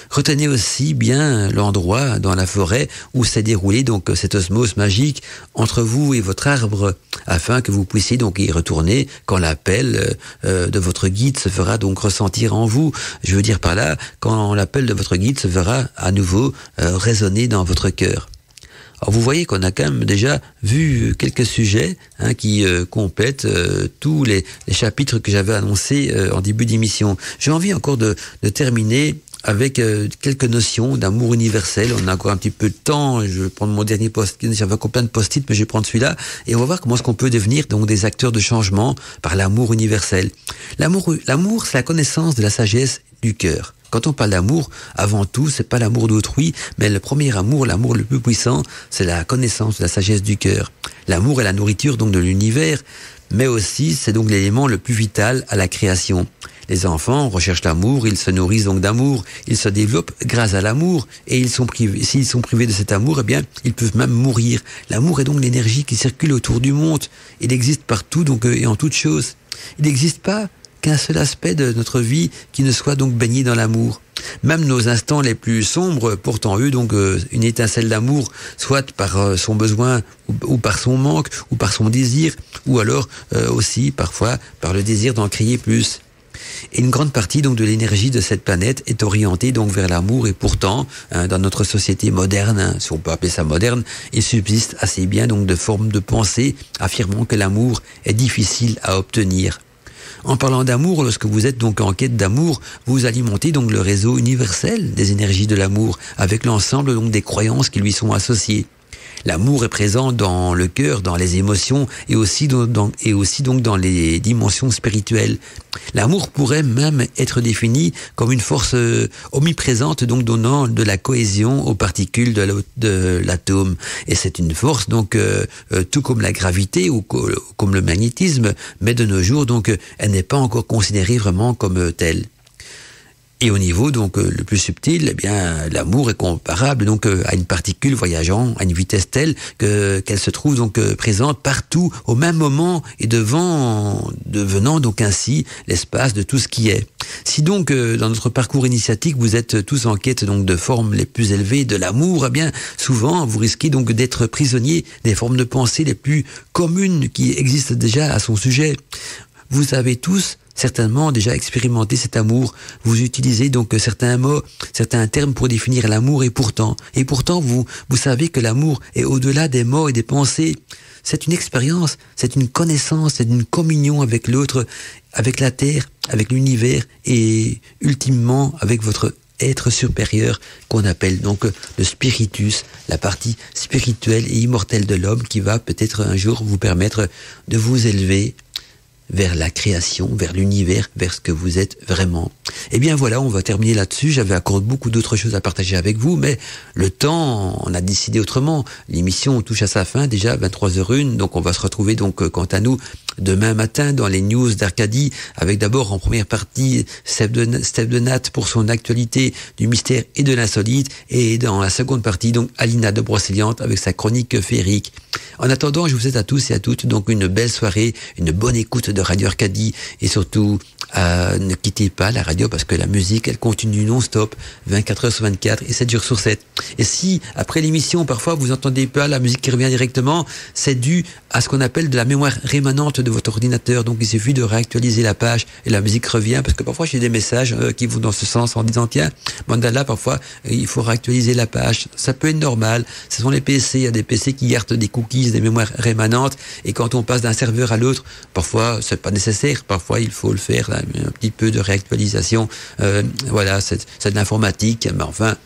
Speaker 4: Retenez aussi bien l'endroit dans la forêt où s'est déroulée donc cette osmose magique entre vous et votre arbre, afin que vous puissiez donc y retourner quand l'appel de votre guide se fera donc ressentir en vous. Je veux dire par là, quand l'appel de votre guide se fera à nouveau résonner dans votre cœur. Alors vous voyez qu'on a quand même déjà vu quelques sujets qui complètent tous les chapitres que j'avais annoncés en début d'émission. J'ai envie encore de terminer avec quelques notions d'amour universel. On a encore un petit peu de temps. Je vais prendre mon dernier post-it. J'avais encore plein de post-it, mais je vais prendre celui-là. Et on va voir comment est-ce qu'on peut devenir donc des acteurs de changement par l'amour universel. L'amour, c'est la connaissance de la sagesse du cœur. Quand on parle d'amour, avant tout, c'est pas l'amour d'autrui, mais le premier amour, l'amour le plus puissant, c'est la connaissance de la sagesse du cœur. L'amour est la nourriture donc de l'univers, mais aussi c'est donc l'élément le plus vital à la création. Les enfants recherchent l'amour, ils se nourrissent donc d'amour, ils se développent grâce à l'amour, et s'ils sont privés de cet amour, eh bien, ils peuvent même mourir. L'amour est donc l'énergie qui circule autour du monde. Il existe partout donc et en toutes choses. Il n'existe pas qu'un seul aspect de notre vie qui ne soit donc baigné dans l'amour. Même nos instants les plus sombres portent en eux donc une étincelle d'amour, soit par son besoin ou par son manque ou par son désir, ou alors aussi parfois par le désir d'en crier plus. Et une grande partie donc de l'énergie de cette planète est orientée donc vers l'amour, et pourtant dans notre société moderne, si on peut appeler ça moderne, il subsiste assez bien donc de formes de pensée affirmant que l'amour est difficile à obtenir. En parlant d'amour, lorsque vous êtes donc en quête d'amour, vous alimentez donc le réseau universel des énergies de l'amour avec l'ensemble donc des croyances qui lui sont associées. L'amour est présent dans le cœur, dans les émotions et aussi donc dans les dimensions spirituelles. L'amour pourrait même être défini comme une force omniprésente, donc donnant de la cohésion aux particules de l'atome. Et c'est une force donc tout comme la gravité ou comme le magnétisme, mais de nos jours donc elle n'est pas encore considérée vraiment comme telle. Et au niveau donc le plus subtil, eh bien l'amour est comparable donc à une particule voyageant à une vitesse telle qu'elle se trouve donc présente partout au même moment et devenant donc ainsi l'espace de tout ce qui est. Si donc dans notre parcours initiatique vous êtes tous en quête donc de formes les plus élevées de l'amour, eh bien souvent vous risquez donc d'être prisonnier des formes de pensée les plus communes qui existent déjà à son sujet. Vous avez tous certainement déjà expérimenté cet amour. Vous utilisez donc certains mots, certains termes pour définir l'amour, et pourtant vous savez que l'amour est au-delà des mots et des pensées. C'est une expérience, c'est une connaissance, c'est une communion avec l'autre, avec la terre, avec l'univers et ultimement avec votre être supérieur qu'on appelle donc le spiritus, la partie spirituelle et immortelle de l'homme qui va peut-être un jour vous permettre de vous élever vers la création, vers l'univers, vers ce que vous êtes vraiment. Eh bien voilà, on va terminer là-dessus. J'avais encore beaucoup d'autres choses à partager avec vous, mais le temps, on a décidé autrement. L'émission touche à sa fin, déjà 23h01, donc on va se retrouver donc quant à nous demain matin dans les news d'Arcadie, avec d'abord en première partie Steph de Nat pour son actualité du mystère et de l'insolite, et dans la seconde partie donc Alina de Brocéliande avec sa chronique féerique. En attendant, je vous souhaite à tous et à toutes donc une belle soirée, une bonne écoute de Radio Arcadie, et surtout ne quittez pas la radio parce que la musique elle continue non-stop 24h/24 et 7 jours sur 7. Et si après l'émission parfois vous entendez pas la musique qui revient directement, c'est dû à ce qu'on appelle de la mémoire rémanente de votre ordinateur. Donc il suffit de réactualiser la page et la musique revient, parce que parfois j'ai des messages qui vont dans ce sens en disant tiens, Mandala, parfois il faut réactualiser la page. Ça peut être normal, ce sont les PC, il y a des PC qui gardent des cookies, des mémoires rémanentes, et quand on passe d'un serveur à l'autre, parfois c'est pas nécessaire, parfois il faut le faire, là, un petit peu de réactualisation, voilà, c'est de l'informatique, mais enfin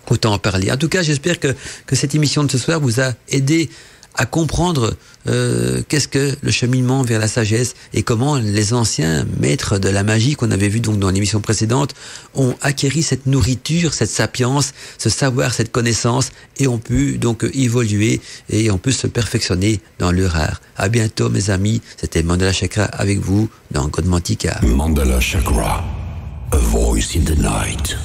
Speaker 4: autant en parler. En tout cas, j'espère que cette émission de ce soir vous a aidé à comprendre qu'est-ce que le cheminement vers la sagesse et comment les anciens maîtres de la magie qu'on avait vu donc dans l'émission précédente ont acquis cette nourriture, cette sapience, ce savoir, cette connaissance, et ont pu donc évoluer et on peut se perfectionner dans leur art. À bientôt mes amis, c'était Mandala Chakra avec vous dans Godmantica.
Speaker 5: Mandala Chakra, a voice in the night.